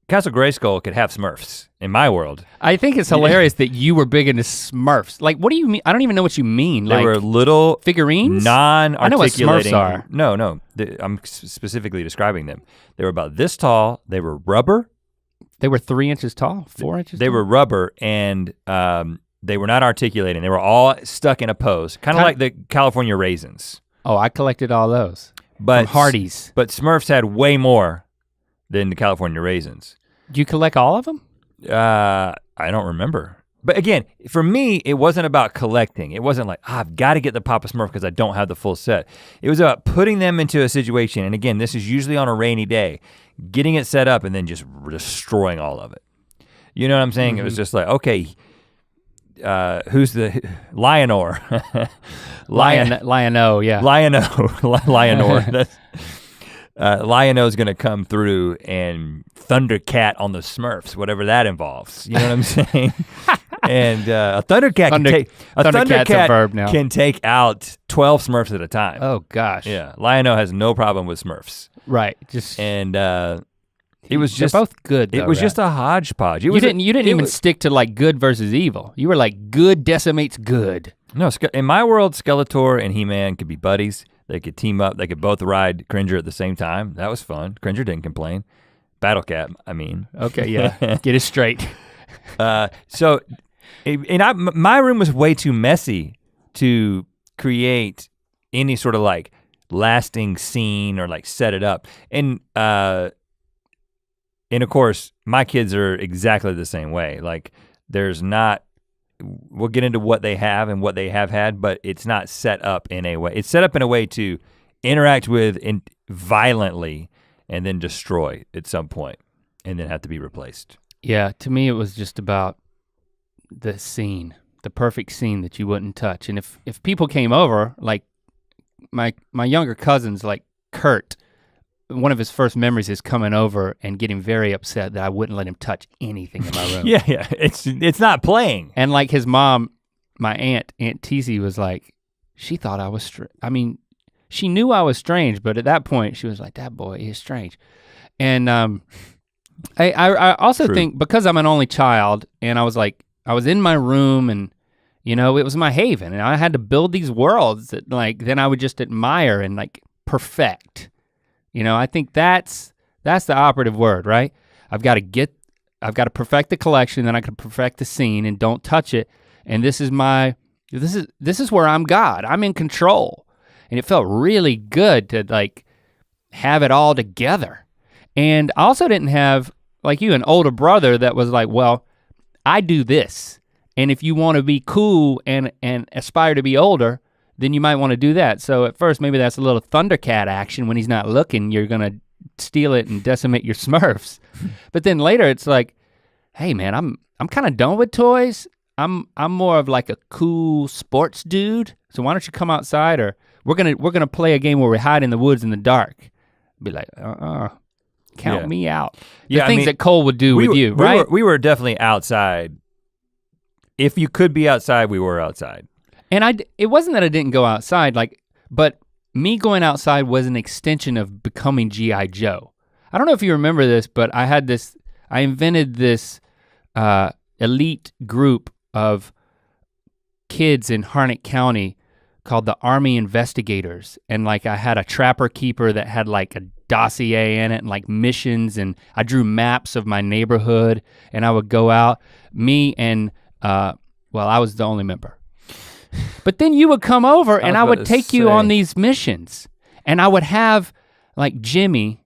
Castle Grayskull could have Smurfs in my world. I think it's hilarious that you were big into Smurfs. Like, what do you mean? I don't even know what you mean. They were little figurines? Non-articulating. I know what Smurfs are. No, I'm specifically describing them. They were about this tall. They were rubber. They were 3 inches tall, 4 inches They tall? were rubber, and they were not articulating. They were all stuck in a pose, kind of like the California raisins. Oh, I collected all those from Hardee's. But Smurfs had way more than the California raisins. Do you collect all of them? I don't remember. But again, for me, it wasn't about collecting. It wasn't like, I've got to get the Papa Smurf because I don't have the full set. It was about putting them into a situation, and again, this is usually on a rainy day, getting it set up and then just destroying all of it. You know what I'm saying? Mm-hmm. It was just like, okay, who's the Lionor? Lion-O, yeah. Lionor. Lion-O's gonna come through and Thundercat on the Smurfs, whatever that involves. You know what I'm saying? And a Thundercat Thundercat's a verb now. Can take out 12 Smurfs at a time. Oh gosh. Yeah, Lion-O has no problem with Smurfs. Right. It was just they're both good. It was just a hodgepodge. You didn't even stick to like good versus evil. You were like good decimates good. No, in my world, Skeletor and He-Man could be buddies. They could team up. They could both ride Cringer at the same time. That was fun. Cringer didn't complain. Battle Cat, I mean. Okay, yeah. Get it straight. My room was way too messy to create any sort of like lasting scene or like set it up. And of course, my kids are exactly the same way. Like there's not, we'll get into what they have and what they have had, but it's not set up in a way. It's set up in a way to interact with violently and then destroy at some point and then have to be replaced. Yeah, to me it was just about the scene, the perfect scene that you wouldn't touch. And if people came over, like my younger cousins, like Kurt, one of his first memories is coming over and getting very upset that I wouldn't let him touch anything in my room. Yeah, it's not playing. And like his mom, my Aunt Teasy was like, she thought I was she knew I was strange, but at that point she was like, that boy is strange. And I also think because I'm an only child and I was in my room and you know, it was my haven and I had to build these worlds that like, then I would just admire and like perfect. You know, I think that's the operative word, right? I've got to perfect the collection, then I can perfect the scene and don't touch it. And this is where I'm God. I'm in control. And it felt really good to like have it all together. And I also didn't have, like you, an older brother that was like, well, I do this. And if you want to be cool and aspire to be older, then you might want to do that. So at first, maybe that's a little Thundercat action. When he's not looking, you're gonna steal it and decimate your Smurfs. But then later, it's like, hey man, I'm kind of done with toys. I'm more of like a cool sports dude. So why don't you come outside, or we're gonna play a game where we hide in the woods in the dark. Be like, count me out. The things that Cole would do with you, right? We were definitely outside if you could be outside, we were outside. And it wasn't that I didn't go outside, but me going outside was an extension of becoming G.I. Joe. I don't know if you remember this, but I invented this elite group of kids in Harnett County called the Army Investigators. And I had a trapper keeper that had a dossier in it and missions, and I drew maps of my neighborhood, and I would go out, me and, I was the only member. But then you would come over and I would take you on these missions, and I would have Jimmy,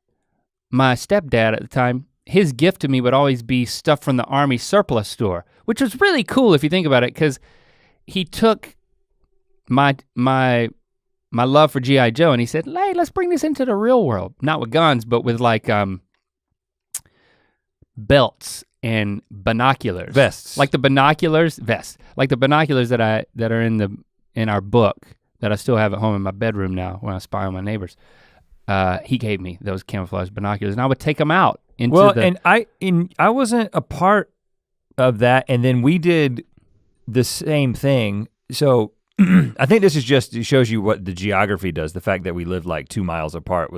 my stepdad at the time, his gift to me would always be stuff from the Army surplus store, which was really cool if you think about it, because he took my love for G.I. Joe and he said, hey, let's bring this into the real world. Not with guns, but with belts and binoculars. Vests. Like the binoculars that are in our book that I still have at home in my bedroom now when I spy on my neighbors. He gave me those camouflage binoculars and I would take them out into and I wasn't a part of that, and then we did the same thing. So I think this is it shows you what the geography does. The fact that we lived 2 miles apart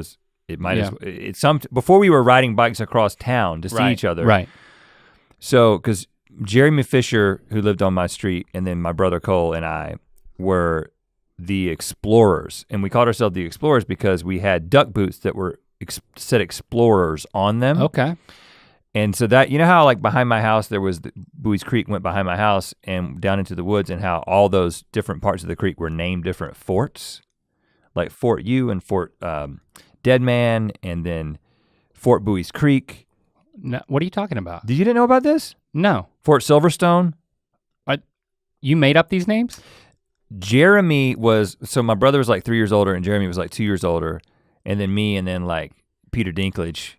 before we were riding bikes across town to see each other. Right. So, because Jeremy Fisher, who lived on my street, and then my brother Cole and I were the explorers. And we called ourselves the explorers because we had duck boots that were said explorers on them. Okay. And so that, you know how behind my house, there was Bowie's Creek went behind my house and down into the woods, and how all those different parts of the creek were named different forts? Like Fort U and Fort Deadman, and then Fort Bowie's Creek. No, what are you talking about? You didn't know about this? No. Fort Silverstone? You made up these names? Jeremy so my brother was 3 years older and Jeremy was 2 years older, and then me and then Peter Dinklage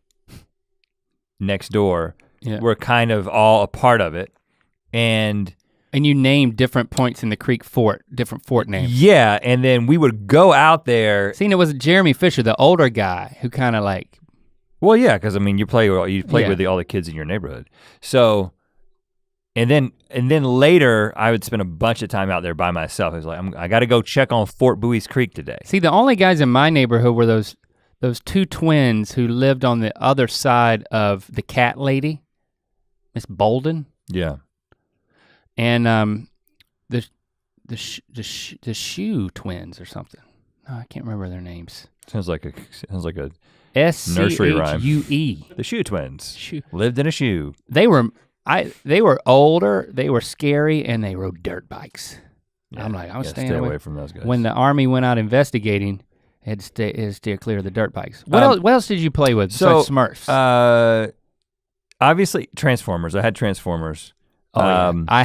next door were kind of all a part of it. And you named different points in the creek different fort names. Yeah, and then we would go out there. See, and it was Jeremy Fisher, the older guy, who kind of well, yeah, because you play with all the kids in your neighborhood. So, and then later I would spend a bunch of time out there by myself. I was I got to go check on Fort Bowie's Creek today. See, the only guys in my neighborhood were those two twins who lived on the other side of the cat lady, Miss Bolden. Yeah. And the shoe twins or something. No, I can't remember their names. Sounds like a nursery rhyme. SCHUE. The shoe twins. Lived in a shoe. They were older, they were scary, and they rode dirt bikes. Yeah, I was staying away from those guys. When the Army went out investigating, had to steer clear of the dirt bikes. What else did you play with besides Smurfs? Obviously Transformers. I had Transformers. Oh, yeah. I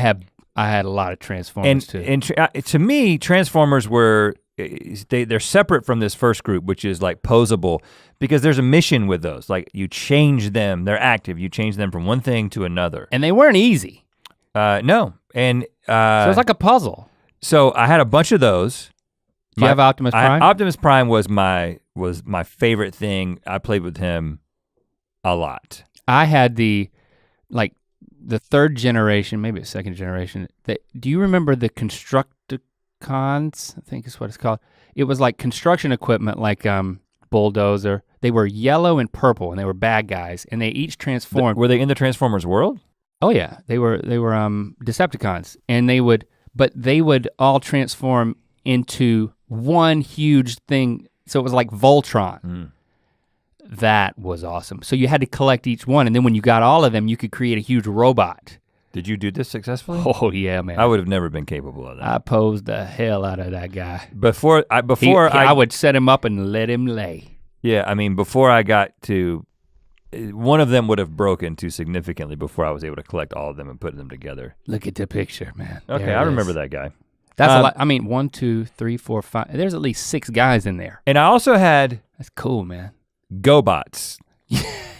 had a lot of Transformers too. And to me, Transformers were they're separate from this first group, which is posable, because there's a mission with those. You change them, they're active. You change them from one thing to another. And they weren't easy. No, and so it's like a puzzle. So I had a bunch of those. Do you have Optimus Prime? Optimus Prime was my favorite thing. I played with him a lot. I had the third generation, maybe a second generation. Do you remember the Constructicons? I think is what it's called. It was construction equipment, bulldozer. They were yellow and purple, and they were bad guys, and they each transformed. Were they in the Transformers world? Oh yeah, they were Decepticons, and they would all transform into one huge thing. So it was like Voltron. Mm. That was awesome. So you had to collect each one, and then when you got all of them, you could create a huge robot. Did you do this successfully? Oh yeah, man. I would have never been capable of that. I posed the hell out of that guy. I would set him up and let him lay. Yeah, before I got to, one of them would have broken too significantly before I was able to collect all of them and put them together. Look at the picture, man. Okay, I remember that guy. That's a lot. 1, 2, 3, 4, 5. There's at least 6 guys in there. And I also had. That's cool, man. GoBots.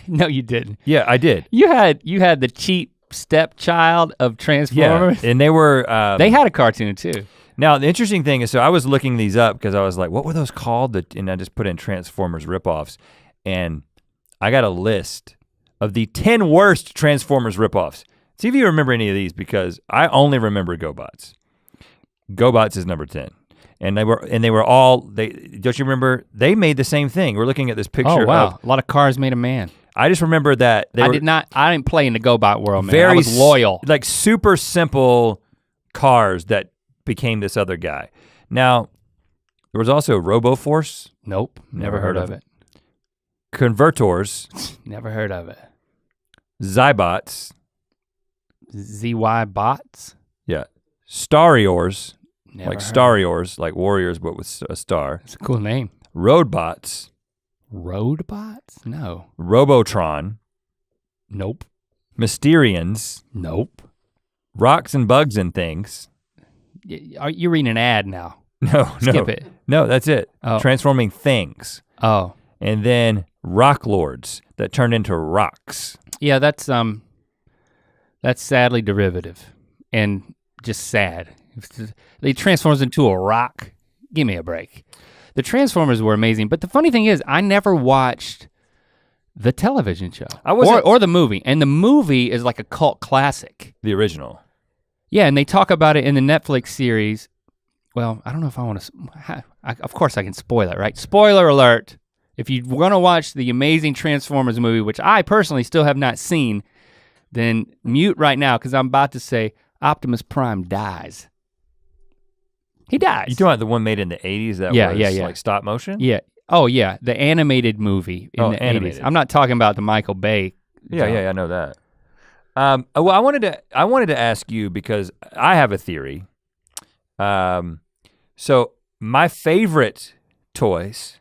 No, you didn't. Yeah, I did. You had the cheap stepchild of Transformers. Yeah, and they were. They had a cartoon too. Now the interesting thing is, so I was looking these up because I was like, what were those called? And I just put in Transformers ripoffs, and I got a list of the 10 worst Transformers ripoffs. See if you remember any of these because I only remember GoBots. GoBots is number 10. And they were all, don't you remember? They made the same thing. We're looking at this picture. Oh wow, a lot of cars made a man. I just remember that I didn't play in the GoBot world, man. I was loyal. Like super simple cars that became this other guy. Now, there was also RoboForce. Nope, never heard of it. Convertors. Never heard of it. Zybots. ZY bots? Yeah. Stariors. Never like Stariors, like warriors but with a star. It's a cool name. Roadbots. Roadbots? No. Robotron. Nope. Mysterians. Nope. Rocks and Bugs and Things. You're reading an ad now. No, Skip it. No, that's it. Oh. Transforming things. Oh. And then Rock Lords that turned into rocks. Yeah, that's sadly derivative and just sad. They transforms into a rock. Give me a break. The Transformers were amazing, but the funny thing is I never watched the television show or the movie, and the movie is like a cult classic. The original. Yeah, and they talk about it in the Netflix series. Well, I don't know if I want to, of course I can spoil it, right? Spoiler alert. If you want to watch the amazing Transformers movie, which I personally still have not seen, then mute right now because I'm about to say Optimus Prime dies. He dies. You talking about the one made in the 80s that was like stop motion? Yeah. Oh yeah, the animated movie in the animated. 80s. I'm not talking about the Michael Bay. Yeah, I know that. Well, I wanted to ask you because I have a theory. So my favorite toys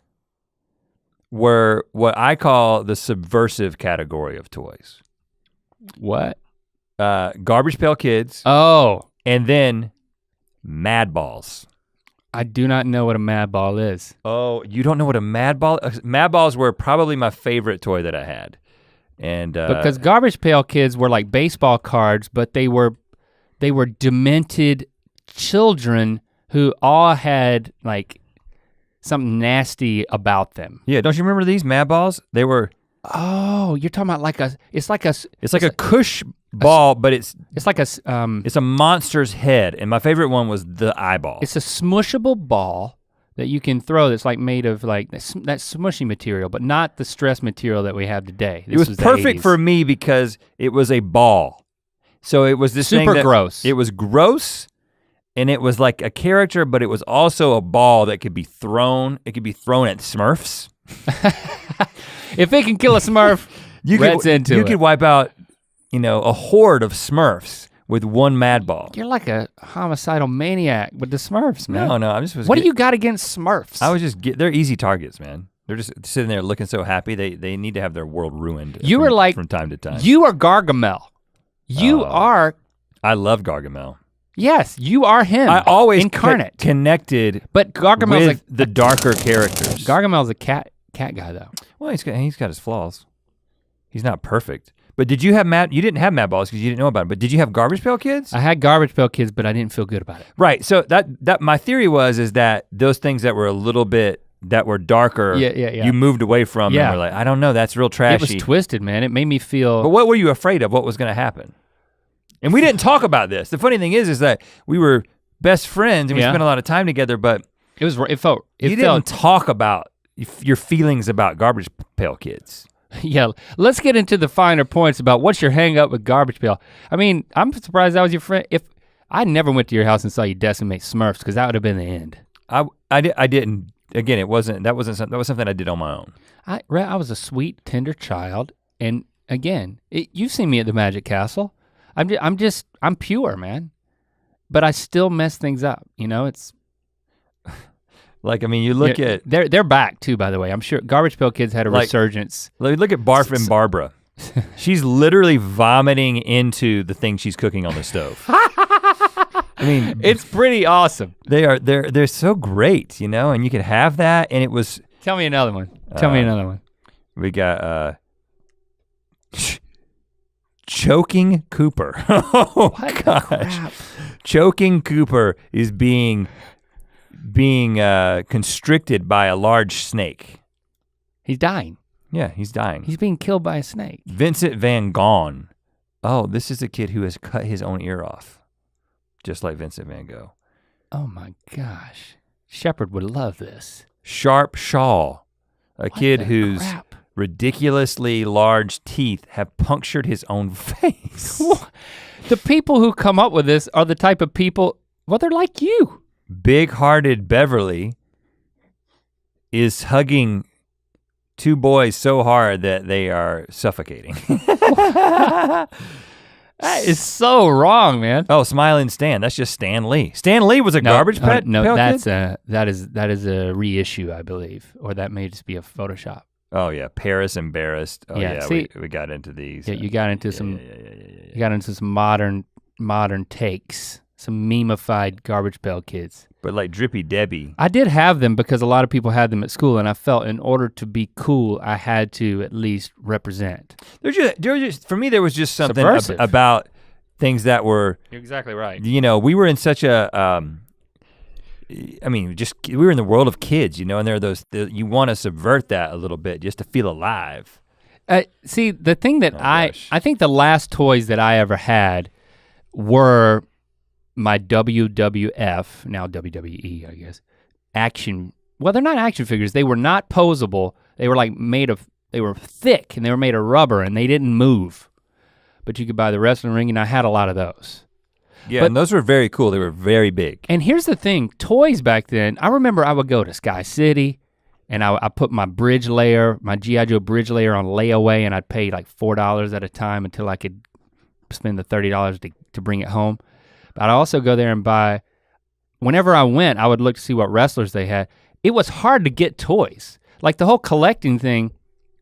were what I call the subversive category of toys. What? Garbage Pail Kids. Oh. And then Mad Balls. I do not know what a Mad Ball is. Oh, you don't know what a Mad Ball? Mad Balls were probably my favorite toy that I had. And because Garbage Pail Kids were like baseball cards, but they were demented children who all had like something nasty about them. Yeah, don't you remember these Mad Balls? They were. Oh, you're talking about it's like a cush ball, but it's like a it's a monster's head, and my favorite one was the eyeball. It's a smushable ball that you can throw that's like made of like that smushy material, but not the stress material that we have today. It was perfect for me because it was a ball. So it was this super thing that, gross. It was gross, and it was like a character, but it was also a ball that could be thrown. It could be thrown at Smurfs. If it can kill a Smurf, you could wipe out, a horde of Smurfs with one Mad Ball. You're like a homicidal maniac with the Smurfs, man. No, I'm just. What do you got against Smurfs? I was just they're easy targets, man. They're just sitting there looking so happy. They need to have their world ruined. From time to time. You are Gargamel. You are. I love Gargamel. Yes, you are him. I always incarnate connected. But Gargamel's with the darker characters. Gargamel's a cat guy though. Well, he's got his flaws. He's not perfect. But did you have you didn't have Mad Balls because you didn't know about it, but did you have Garbage Pail Kids? I had Garbage Pail Kids, but I didn't feel good about it. Right, so that my theory is that those things that were a little bit, that were darker, you moved away from and were like, I don't know, that's real trashy. It was twisted, man, it made me feel. But what were you afraid of, what was gonna happen? And we didn't talk about this. The funny thing is that we were best friends and we spent a lot of time together, but you didn't talk about your feelings about Garbage Pail Kids. Yeah, let's get into the finer points about what's your hang up with Garbage Pail. I mean, I'm surprised that was your friend. If I never went to your house and saw you decimate Smurfs, because that would have been the end. I didn't. Again, that was something I did on my own. I was a sweet, tender child, and again, you've seen me at the Magic Castle. I'm pure, man. But I still mess things up. It's. Like, I mean, you look at. They're back too, by the way. I'm sure Garbage Pail Kids had a resurgence. Look at Barf and Barbara. She's literally vomiting into the thing she's cooking on the stove. I mean. It's pretty awesome. They're so great, and you could have that and it was. Tell me another one. Tell me another one. We got Choking Cooper. Oh what gosh. Crap. Choking Cooper is being constricted by a large snake. He's dying. Yeah, he's dying. He's being killed by a snake. Vincent Van Gogh Oh, this is a kid who has cut his own ear off, just like Vincent van Gogh. Oh my gosh. Shepard would love this. Sharp Shaw, a kid whose crap? ridiculously large teeth have punctured his own face. The people who come up with this are the type of people, well, they're like you. Big-hearted Beverly is hugging two boys so hard that they are suffocating. That is so wrong, man. Oh, Smiling Stan, that's just Stan Lee. Stan Lee was a garbage pet. No, that is a reissue, I believe, or that may just be a Photoshop. Oh yeah, Paris Embarrassed. Oh yeah, see, we got into these. Yeah, you got into some modern takes, some memeified Garbage Pail Kids. But like Drippy Debbie. I did have them because a lot of people had them at school, and I felt in order to be cool, I had to at least represent. For me, there was just something about things that were. You're exactly right. You know, we were in such a, we were in the world of kids, you know, and there are those, you want to subvert that a little bit just to feel alive. See, the thing that I think the last toys that I ever had were my WWF, now WWE, I guess, action, well, they're not action figures. They were not posable. They were like they were thick and they were made of rubber and they didn't move. But you could buy the wrestling ring and I had a lot of those. Yeah, and those were very cool. They were very big. And here's the thing, toys back then, I remember I would go to Sky City and I put my bridge layer, my G.I. Joe bridge layer on layaway and I'd pay like $4 at a time until I could spend the $30 to bring it home. But I'd also go there and buy, whenever I went, I would look to see what wrestlers they had. It was hard to get toys. Like the whole collecting thing,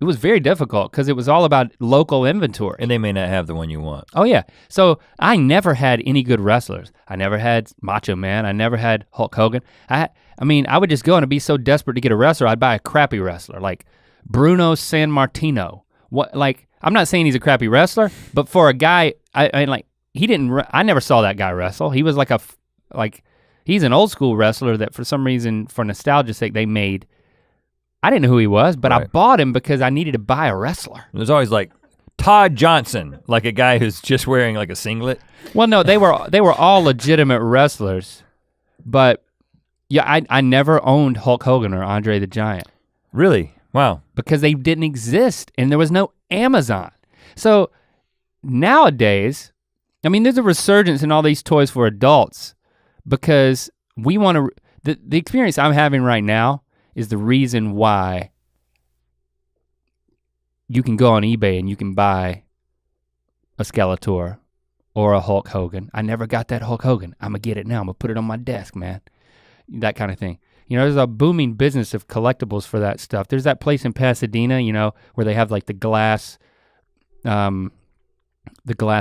it was very difficult because it was all about local inventory. And they may not have the one you want. Oh yeah, so I never had any good wrestlers. I never had Macho Man, I never had Hulk Hogan. I would just go and I'd be so desperate to get a wrestler, I'd buy a crappy wrestler, like Bruno Sammartino. I'm not saying he's a crappy wrestler, but for a guy, I never saw that guy wrestle. He was he's an old school wrestler that for some reason, for nostalgia's sake, they made. I didn't know who he was, but right. I bought him because I needed to buy a wrestler. There's always like Todd Johnson, like a guy who's just wearing like a singlet. Well, no, they were all legitimate wrestlers, but yeah, I never owned Hulk Hogan or Andre the Giant. Really? Wow. Because they didn't exist and there was no Amazon. So nowadays, there's a resurgence in all these toys for adults because we want to, the experience I'm having right now is the reason why you can go on eBay and you can buy a Skeletor or a Hulk Hogan. I never got that Hulk Hogan. I'm gonna get it now. I'm gonna put it on my desk, man. That kind of thing. There's a booming business of collectibles for that stuff. There's that place in Pasadena, where they have like the glass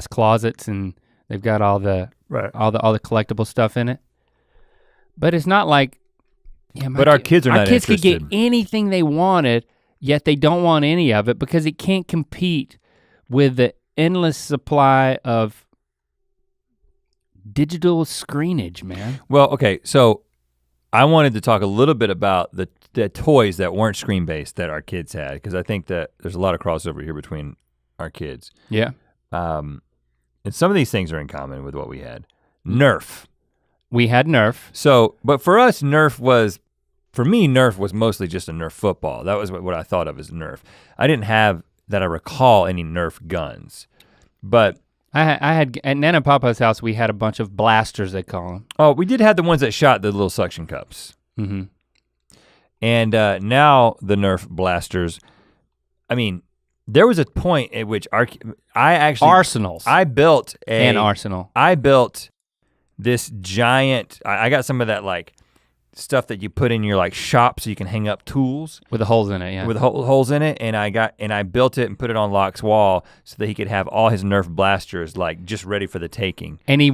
closets and they've got all the collectible stuff in it. But it's not like, but our kids are not interested. Our kids could get anything they wanted, yet they don't want any of it because it can't compete with the endless supply of digital screenage, man. Well, okay, so I wanted to talk a little bit about the toys that weren't screen-based that our kids had, because I think that there's a lot of crossover here between our kids. Yeah. And some of these things are in common with what we had. Nerf. We had Nerf. So, but for us, Nerf was mostly just a Nerf football. That was what I thought of as Nerf. I didn't have, that I recall, any Nerf guns. But I had, at Nana and Papa's house, we had a bunch of blasters, they call them. Oh, we did have the ones that shot the little suction cups. Mm-hmm. And now the Nerf blasters, there was a point at which Arsenals. I built an arsenal. I built this giant, I got some of that like stuff that you put in your like shop so you can hang up tools. With the holes in it, yeah. With holes in it, and I built it and put it on Locke's wall so that he could have all his Nerf blasters like just ready for the taking. And he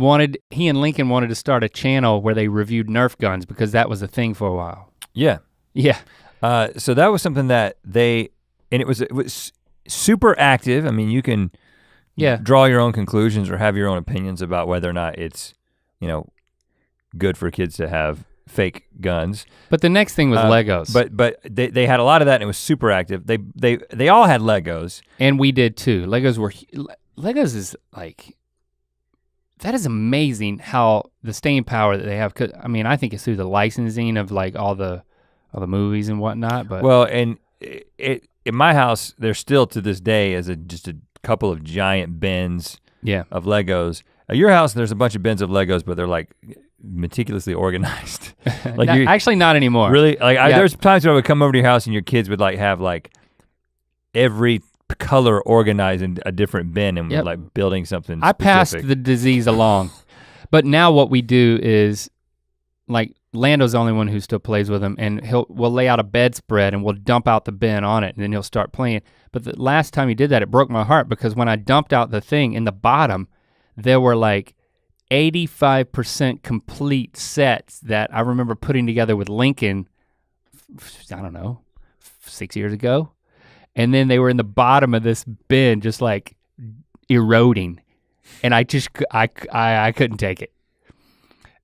and Lincoln wanted to start a channel where they reviewed Nerf guns because that was a thing for a while. Yeah. Yeah. So that was something that it was super active. You can draw your own conclusions or have your own opinions about whether or not it's, good for kids to have fake guns. But the next thing was Legos. But they had a lot of that and it was super active. They all had Legos. And we did too. Legos is like, that is amazing how the staying power that they have. I mean, I think it's through the licensing of like all the movies and whatnot, but. Well, and in my house, there's still to this day just a couple of giant bins of Legos. At your house, there's a bunch of bins of Legos, but they're like meticulously organized. Like actually not anymore. Really? Like there's times when I would come over to your house and your kids would like have like every color organized in a different bin and we're like building something specific. I passed the disease along. But now what we do is like Lando's the only one who still plays with them and we'll lay out a bedspread and we'll dump out the bin on it and then he'll start playing. But the last time he did that, it broke my heart because when I dumped out the thing in the bottom, there were like 85% complete sets that I remember putting together with Lincoln, I don't know, 6 years ago. And then they were in the bottom of this bin just like eroding. And I couldn't take it.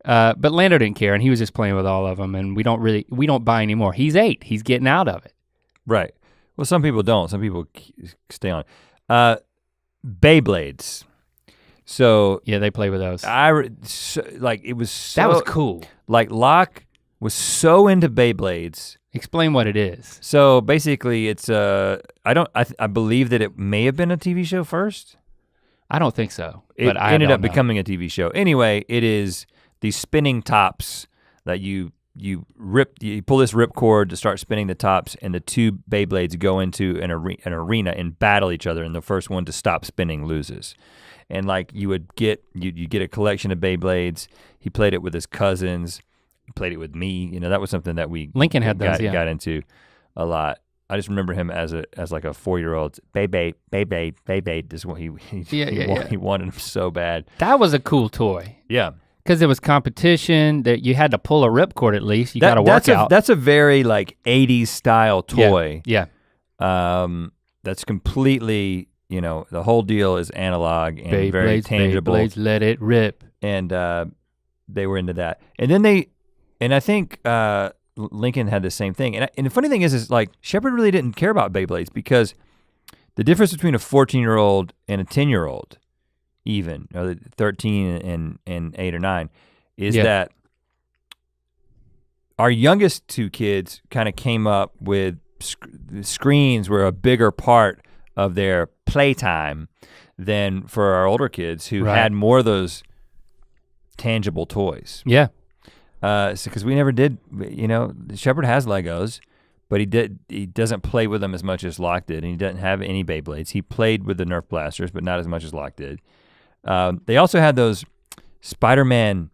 But Lando didn't care and he was just playing with all of them and we don't buy anymore. He's 8, he's getting out of it. Right, well some people don't, some people stay on. Beyblades. So yeah, they play with those. It was so, that was cool. Like Locke was so into Beyblades. Explain what it is. So basically it's I believe that it may have been a TV show first. I don't think so. It ended up becoming a TV show. Anyway, it is these spinning tops that you pull this rip cord to start spinning the tops and the two Beyblades go into an arena and battle each other and the first one to stop spinning loses. And like you get a collection of Beyblades. He played it with his cousins, he played it with me. You know, that was something that Lincoln had got into a lot. I just remember him as like a 4-year-old, Beyblade. This is what he wanted him so bad. That was a cool toy. Yeah. Because there was competition, that you had to pull a ripcord at least. You got to work out. That's a very like 80s style toy. Yeah. That's completely, you know, the whole deal is analog and very tangible. Beyblades, let it rip. And they were into that. And I think Lincoln had the same thing. And the funny thing is like Shepard really didn't care about Beyblades because the difference between a 14-year-old and a 10-year-old even, or 13 and 8 or 9, is that our youngest two kids kind of came up with screens were a bigger part of their playtime than for our older kids who had more of those tangible toys. Yeah. Because we never did, you know, Shepard has Legos, but he doesn't play with them as much as Locke did, and he doesn't have any Beyblades. He played with the Nerf blasters, but not as much as Locke did. They also had those Spider-Man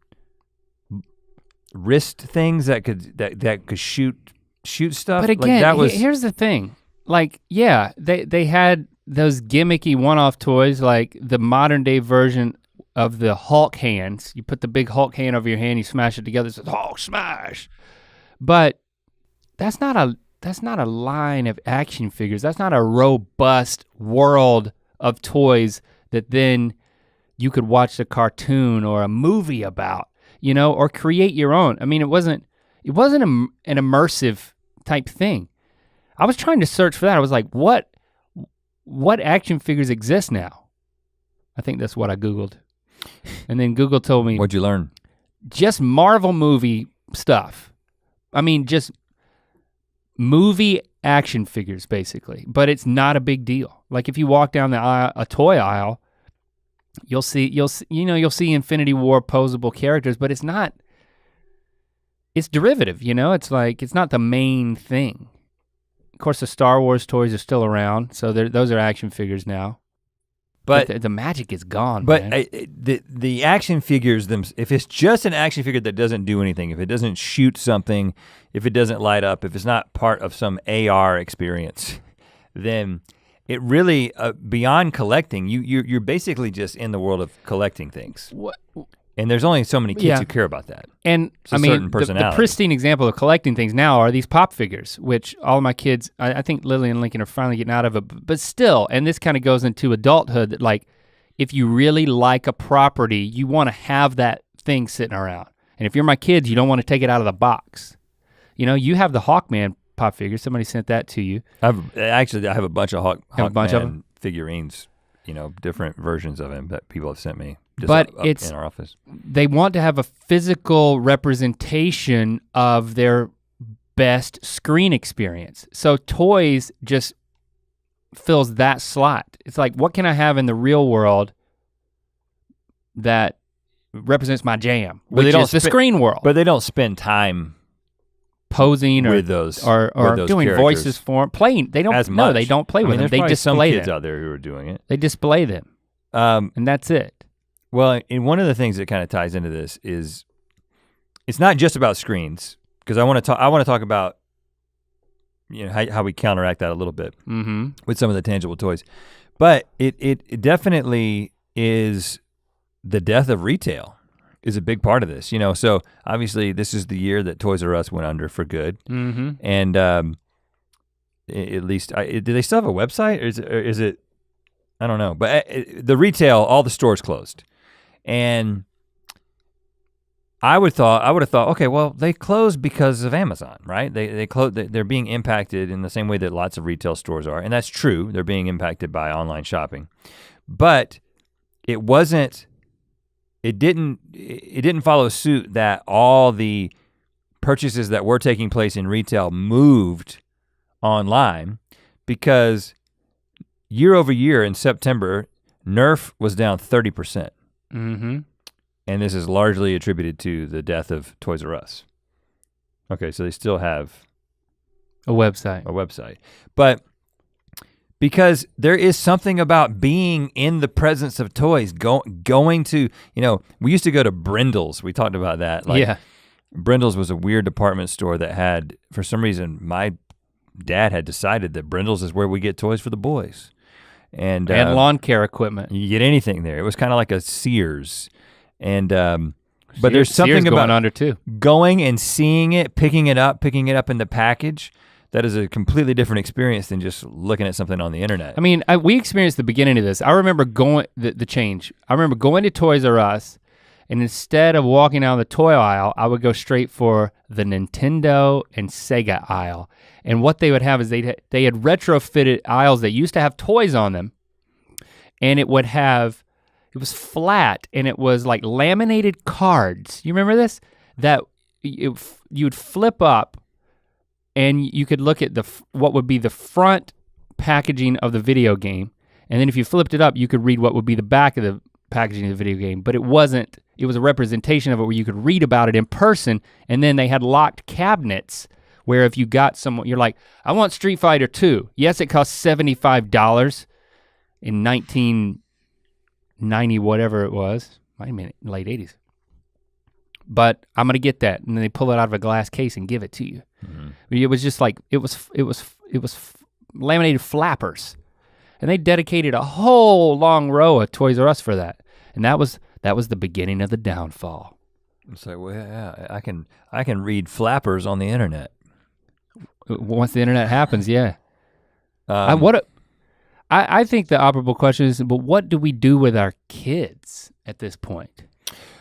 wrist things that could shoot stuff. But again, here's the thing. Like, yeah, they had those gimmicky one-off toys, like the modern day version of the Hulk hands. You put the big Hulk hand over your hand, you smash it together, it says Hulk smash. But that's not a line of action figures. That's not a robust world of toys that then you could watch a cartoon or a movie about, you know, or create your own. I mean, it wasn't an immersive type thing. I was trying to search for that. I was like, what action figures exist now? I think that's what I Googled. And then Google told me. What'd you learn? Just Marvel movie stuff. I mean, just movie action figures basically, but it's not a big deal. Like if you walk down the aisle, a toy aisle, you'll see Infinity War posable characters, but it's derivative, you know? It's like, it's not the main thing. Of course, the Star Wars toys are still around, so those are action figures now. But the magic is gone, man. The action figures, if it's just an action figure that doesn't do anything, if it doesn't shoot something, if it doesn't light up, if it's not part of some AR experience, then it really, beyond collecting, you're basically just in the world of collecting things. What? And there's only so many kids who care about that. And I mean, the pristine example of collecting things now are these pop figures, which all of my kids, I think Lily and Lincoln are finally getting out of it, but still, and this kind of goes into adulthood, that like, if you really like a property, you wanna have that thing sitting around. And if you're my kids, you don't want to take it out of the box. You know, you have the Hawkman pop figure. Somebody sent that to you. I have a bunch of Hawkman figurines, you know, different versions of him that people have sent me. But it's in our office. They want to have a physical representation of their best screen experience. So toys just fills that slot. It's like, what can I have in the real world that represents my jam, which is the screen world? But they don't spend time posing with those or doing characters. Voices for them, playing. They don't. As much. No, they don't play with them. They display some kids them. out there who are doing it. They display them, and that's it. Well, and one of the things that kind of ties into this is, it's not just about screens, because I want to talk about, you know, how we counteract that a little bit with some of the tangible toys, but it definitely is the death of retail is a big part of this, you know. So obviously this is the year that Toys R Us went under for good, and at least do they still have a website, or is it I don't know, but the retail, all the stores closed, and I would have thought, okay, well, they closed because of Amazon, right? They closed. They're being impacted in the same way that lots of retail stores are, and that's true. They're being impacted by online shopping, but it wasn't. It didn't follow suit that all the purchases that were taking place in retail moved online, because year over year in September, Nerf was down 30%. And this is largely attributed to the death of Toys R Us. Okay, so they still have a website. But because there is something about being in the presence of toys, going to, you know, we used to go to Brindle's. We talked about that. Yeah. Brindle's was a weird department store that had, for some reason, my dad had decided that Brindle's is where we get toys for the boys. And lawn care equipment. You get anything there. It was kind of like a Sears. And but there's something Sears about going under too. Going and seeing it, picking it up in the package. That is a completely different experience than just looking at something on the internet. I mean, we experienced the beginning of this. I remember going, the change. I remember going to Toys R Us, and instead of walking down the toy aisle, I would go straight for the Nintendo and Sega aisle. And what they would have is they had retrofitted aisles that used to have toys on them, and it was flat, and it was like laminated cards. You remember this? That you'd flip up, and you could look at what would be the front packaging of the video game, and then if you flipped it up, you could read what would be the back of the packaging of the video game, but it was a representation of it where you could read about it in person, and then they had locked cabinets where if you got someone, you're like, I want Street Fighter 2. Yes, it cost $75 in 1990, whatever it was, might have been late 80s. But I'm gonna get that, and then they pull it out of a glass case and give it to you. It was just like, it was laminated flappers. And they dedicated a whole long row of Toys R Us for that. And that was the beginning of the downfall. It's like, well, yeah, I can read flappers on the internet. Once the internet happens, yeah. I think the operable question is, but what do we do with our kids at this point?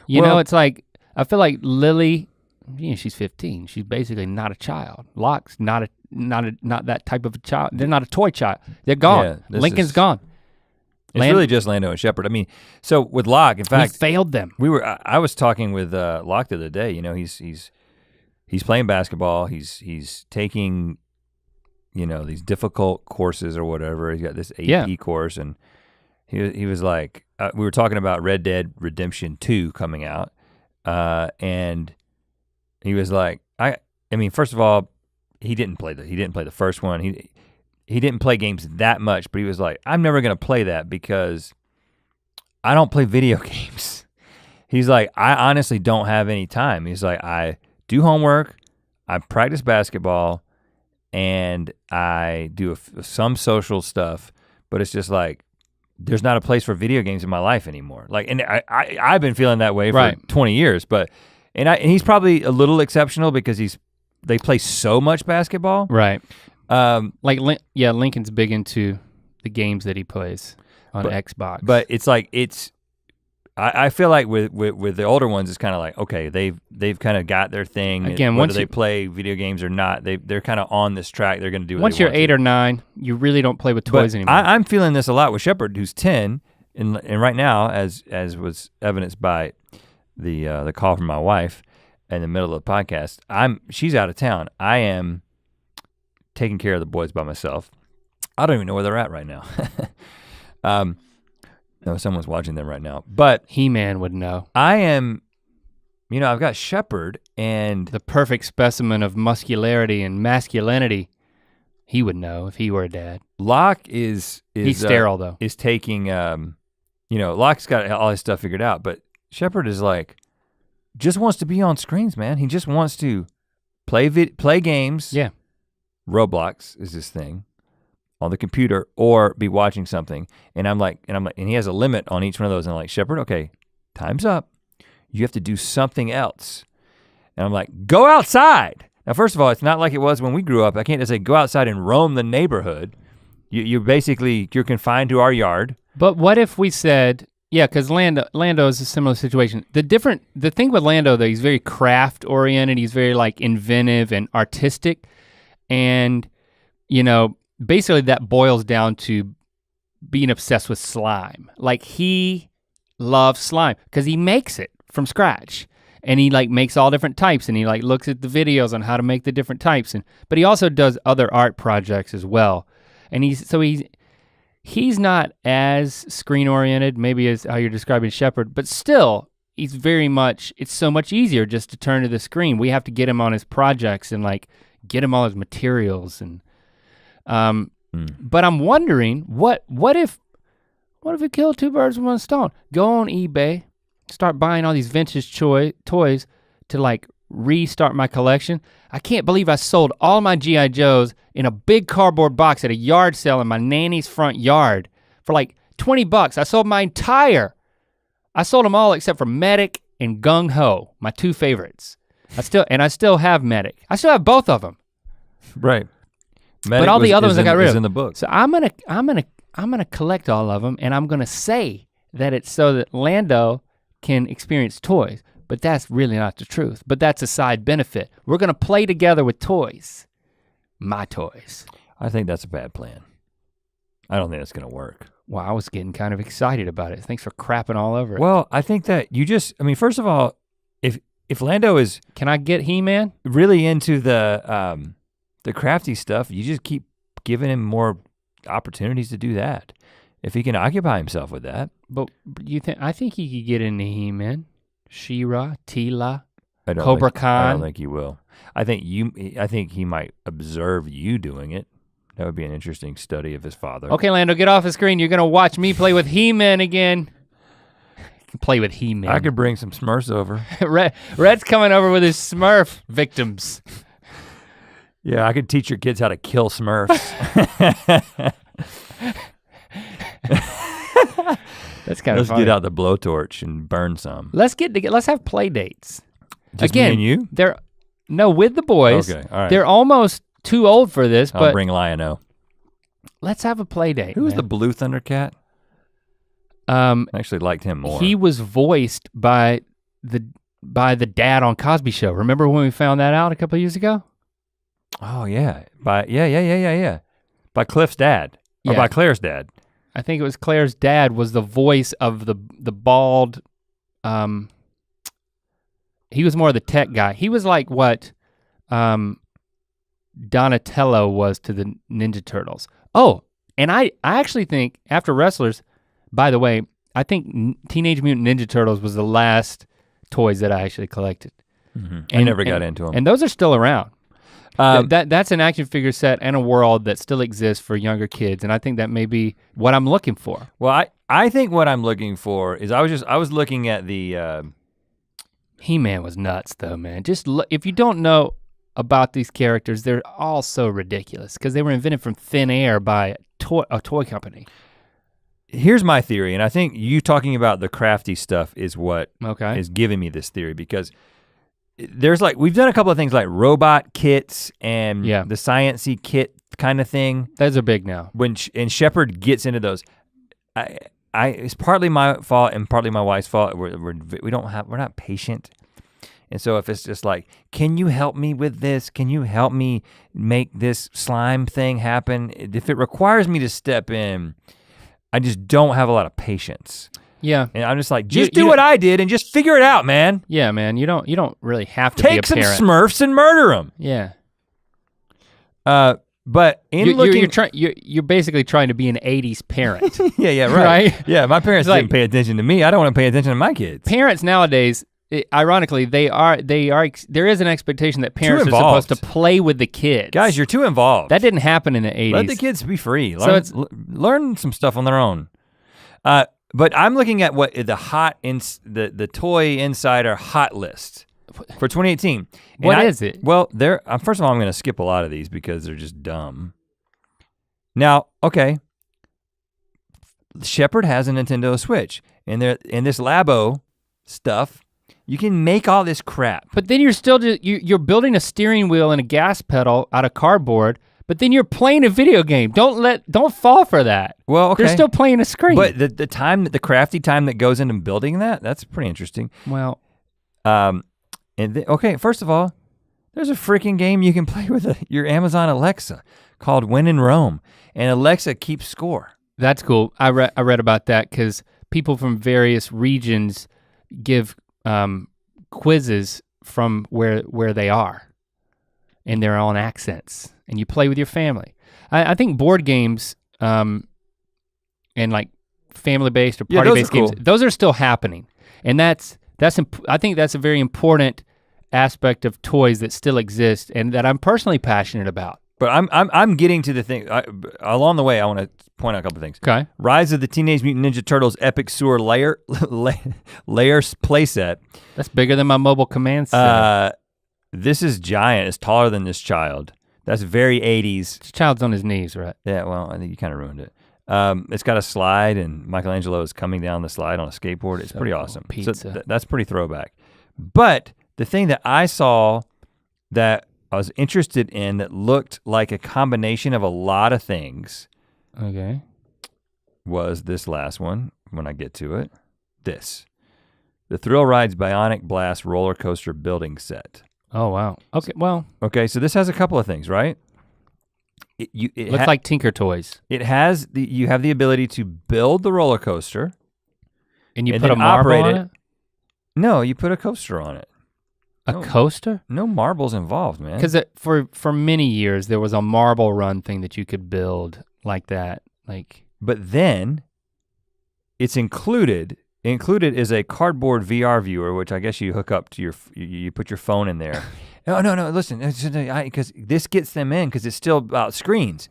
You know, it's like, I feel like Lily, you know, she's 15. She's basically not a child. Locke's not that type of a child. They're not a toy child. They're gone. Yeah, Lincoln's gone. It's really just Lando and Shepard. I mean, so with Locke, in fact, we failed them. I was talking with Locke the other day. You know, he's playing basketball. He's taking, you know, these difficult courses or whatever. He's got this AP course, and he was like, we were talking about Red Dead Redemption 2 coming out, and he was like, I mean, first of all, he didn't play the first one. He didn't play games that much, but he was like, I'm never gonna play that because I don't play video games. He's like, I honestly don't have any time. He's like, I do homework, I practice basketball, and I do some social stuff, but it's just like, there's not a place for video games in my life anymore. Like, and I've been feeling that way for 20 years, but, and he's probably a little exceptional because they play so much basketball. Right. Lincoln's big into the games that he plays on Xbox. But it's like, I feel like with the older ones, it's kind of like, okay, they've kind of got their thing. Again, whether they play video games or not, they're kind of on this track. They're gonna do. Once you're 8 or 9, you really don't play with toys anymore. I'm feeling this a lot with Shepard, who's 10, and right now, as was evidenced by the call from my wife in the middle of the podcast, she's out of town. I am taking care of the boys by myself. I don't even know where they're at right now. No, someone's watching them right now. But He-Man would know. I am, I've got Shepard and the perfect specimen of muscularity and masculinity. He would know if he were a dad. Locke is he's sterile though. Is taking Locke's got all his stuff figured out, but Shepard is like just wants to be on screens, man. He just wants to play games. Yeah. Roblox is his thing. On the computer or be watching something. And he has a limit on each one of those. And I'm like, Shepard, okay, time's up. You have to do something else. And I'm like, go outside. Now, first of all, it's not like it was when we grew up. I can't just say go outside and roam the neighborhood. You're confined to our yard. But what if we said, yeah, because Lando is a similar situation. The thing with Lando though, he's very craft oriented. He's very like inventive and artistic. And basically that boils down to being obsessed with slime. Like he loves slime because he makes it from scratch and he like makes all different types and he like looks at the videos on how to make the different types but he also does other art projects as well. And he's not as screen oriented maybe as how you're describing Shepard, but still it's so much easier just to turn to the screen. We have to get him on his projects and like get him all his materials and but I'm wondering, what if we kill two birds with one stone? Go on eBay, start buying all these vintage toys to like restart my collection. I can't believe I sold all my G.I. Joes in a big cardboard box at a yard sale in my nanny's front yard for like $20. I sold them all except for Medic and Gung Ho, my two favorites. I still have Medic. I still have both of them. Right. But all the other ones I got rid of. In the book. So I'm gonna collect all of them and I'm gonna say that it's so that Lando can experience toys, but that's really not the truth. But that's a side benefit. We're gonna play together with toys. My toys. I think that's a bad plan. I don't think that's gonna work. Wow, I was getting kind of excited about it. Thanks for crapping all over it. Well, I think that first of all, if Lando is Can I get He-Man? Really into the crafty stuff, you just keep giving him more opportunities to do that. If he can occupy himself with that. But I think he could get into He-Man, She-Ra, Tila, Cobra Khan. I don't think he will. I think he might observe you doing it. That would be an interesting study of his father. Okay, Lando, get off the screen. You're gonna watch me play with He-Man again. Play with He-Man. I could bring some Smurfs over. Rhett's coming over with his Smurf victims. Yeah, I could teach your kids how to kill Smurfs. That's kind of funny. Let's get out the blowtorch and burn some. Let's have play dates. Just again, me and you? With the boys. Okay, all right. They're almost too old for this, I'll bring Lion-O. Let's have a play date. Who was the blue Thundercat? I actually liked him more. He was voiced by the dad on Cosby Show. Remember when we found that out a couple of years ago? Oh yeah, by Cliff's dad, or by Claire's dad. I think it was Claire's dad was the voice of the bald, he was more of the tech guy. He was like what Donatello was to the Ninja Turtles. Oh, and I actually think after Wrestlers, by the way, I think Teenage Mutant Ninja Turtles was the last toys that I actually collected. Mm-hmm. I never got into them. And those are still around. That's an action figure set and a world that still exists for younger kids, and I think that may be what I'm looking for. Well, I think what I'm looking for is I was looking at the He-Man was nuts though, man. Just if you don't know about these characters, they're all so ridiculous because they were invented from thin air by a toy company. Here's my theory, and I think you talking about the crafty stuff is what is giving me this theory, because there's we've done a couple of things like robot kits and the science-y kit kind of thing. Those are big now. And Shepard gets into those. it's partly my fault and partly my wife's fault. We're not patient. And so if it's just like, can you help me with this? Can you help me make this slime thing happen? If it requires me to step in, I just don't have a lot of patience. Yeah. And I'm just like, just do what I did and just figure it out, man. Yeah, man, you don't really have to be a parent. Take some Smurfs and murder them. Yeah. But you're basically trying to be an 80s parent. yeah, right. Yeah, my parents didn't pay attention to me. I don't want to pay attention to my kids. Parents nowadays, ironically, there is an expectation that parents are supposed to play with the kids. Guys, you're too involved. That didn't happen in the 80s. Let the kids be free. Learn some stuff on their own. But I'm looking at what the Toy Insider hot list for 2018. What is it? Well, first of all, I'm gonna skip a lot of these because they're just dumb. Now, okay. Shepard has a Nintendo Switch, and in this Labo stuff, you can make all this crap. But then you're building a steering wheel and a gas pedal out of cardboard, but then you're playing a video game. Don't fall for that. Well, okay. They're still playing a screen. But the crafty time that goes into building that's pretty interesting. Well, okay, first of all, there's a freaking game you can play with your Amazon Alexa called When in Rome, and Alexa keeps score. That's cool. I read about that because people from various regions give quizzes from where they are in their own accents, and you play with your family. I think board games and like family-based or party-based games, those are still happening, and I think that's a very important aspect of toys that still exist and that I'm personally passionate about. But I'm getting to the thing, along the way I wanna point out a couple things. Okay. Rise of the Teenage Mutant Ninja Turtles Epic Sewer Layers playset. That's bigger than my mobile command center. This is giant, it's taller than this child. That's very 80s. This child's on his knees, right? Yeah, well, I think you kind of ruined it. It's got a slide and Michelangelo is coming down the slide on a skateboard. It's pretty awesome. Pizza. So that's pretty throwback. But the thing that I saw that I was interested in that looked like a combination of a lot of things. Okay. Was this last one, when I get to it. This. The Thrill Rides Bionic Blast roller coaster building set. Oh, wow. Okay, well. Okay, so this has a couple of things, right? It looks like Tinker Toys. It has, you have the ability to build the roller coaster. And you put a marble on it? No, you put a coaster on it. A coaster? No marbles involved, man. Because for many years, there was a marble run thing that you could build like that. But then, it's included is a cardboard VR viewer, which I guess you hook up to you put your phone in there. No, listen, because this gets them in because it's still about screens.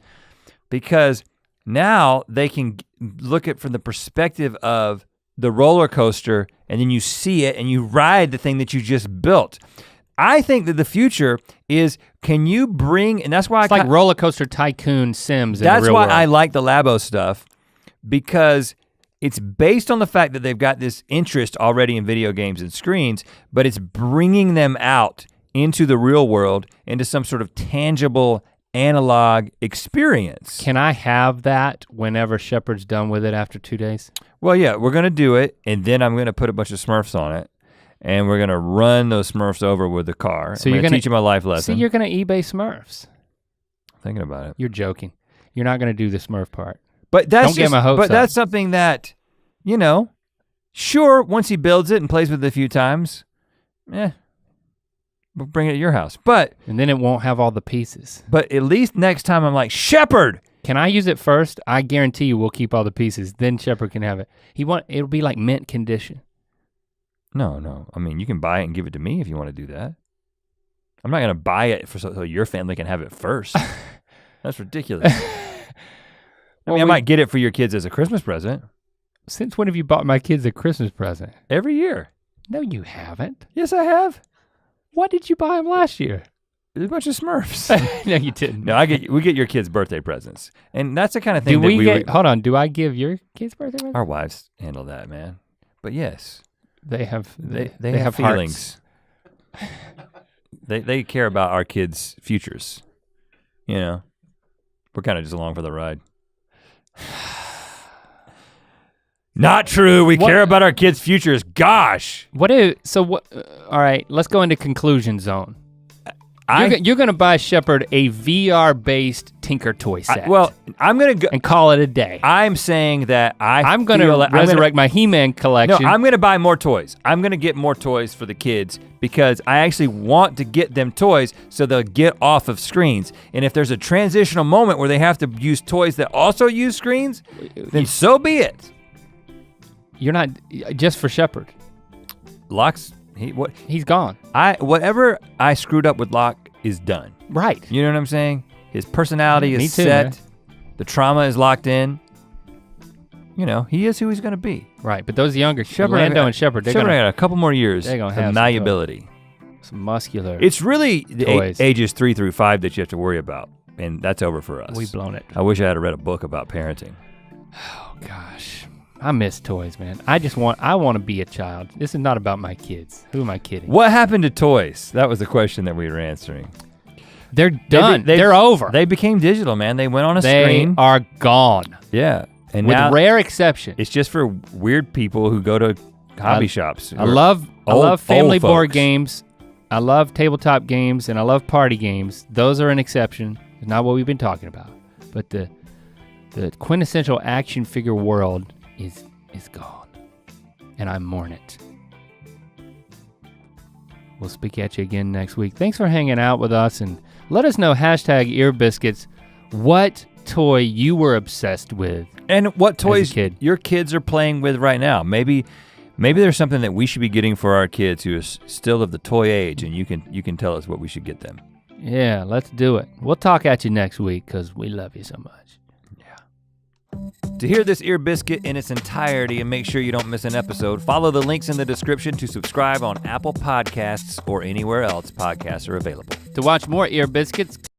Because now they can look at from the perspective of the roller coaster and then you see it and you ride the thing that you just built. I think that the future is, can you bring, and that's why it's like Roller Coaster Tycoon Sims in the real world. That's why I like the Labo stuff, because it's based on the fact that they've got this interest already in video games and screens, but it's bringing them out into the real world, into some sort of tangible analog experience. Can I have that whenever Shepard's done with it after 2 days? Well, yeah, we're gonna do it, and then I'm gonna put a bunch of Smurfs on it, and we're gonna run those Smurfs over with the car. So you're gonna teach them a life lesson. See, you're gonna eBay Smurfs. Thinking about it. You're joking. You're not gonna do the Smurf part. But that's that's something that, sure, once he builds it and plays with it a few times, we'll bring it to your house. And then it won't have all the pieces. But at least next time I'm like, Shepard! Can I use it first? I guarantee you we'll keep all the pieces, then Shepard can have it. It'll be like mint condition. No, I mean, you can buy it and give it to me if you want to do that. I'm not gonna buy it so your family can have it first. That's ridiculous. I might get it for your kids as a Christmas present. Since when have you bought my kids a Christmas present? Every year. No, you haven't. Yes, I have. What did you buy them last year? A bunch of Smurfs. No, you didn't. No, we get your kids birthday presents. And that's the kind of thing hold on, do I give your kids birthday presents? Our wives handle that, man. But yes. They have feelings. they care about our kids' futures. We're kind of just along for the ride. Not true. We care about our kids' futures. Gosh. All right, let's go into conclusion zone. You're gonna buy Shepard a VR-based Tinker Toy set. I'm gonna go and call it a day. I'm saying that I'm gonna resurrect my He-Man collection. No, I'm gonna buy more toys. I'm gonna get more toys for the kids because I actually want to get them toys so they'll get off of screens. And if there's a transitional moment where they have to use toys that also use screens, then so be it. You're not, just for Shepard. He's gone. Whatever I screwed up with Locke is done. Right. You know what I'm saying? His personality is set. Man. The trauma is locked in. You know, he is who he's gonna be. Right, but those younger, Lando and Shepard, got a couple more years of malleability. Some muscular It's really the ages 3 through 5 that you have to worry about, and that's over for us. We've blown it. I wish I had read a book about parenting. Oh gosh. I miss toys, man. I want to be a child. This is not about my kids. Who am I kidding? What happened to toys? That was the question that we were answering. They're done. They're over. They became digital, man. They went on a screen. They are gone. Yeah. And with rare exception. It's just for weird people who go to hobby shops. I love family board games. I love tabletop games and I love party games. Those are an exception. It's not what we've been talking about. But the quintessential action figure world is gone, and I mourn it. We'll speak at you again next week. Thanks for hanging out with us, and let us know, #earbiscuits, what toy you were obsessed with. And what toys your kids are playing with right now. Maybe there's something that we should be getting for our kids who is still of the toy age, and you can tell us what we should get them. Yeah, let's do it. We'll talk at you next week, because we love you so much. To hear this Ear Biscuit in its entirety and make sure you don't miss an episode, follow the links in the description to subscribe on Apple Podcasts or anywhere else podcasts are available. To watch more Ear Biscuits,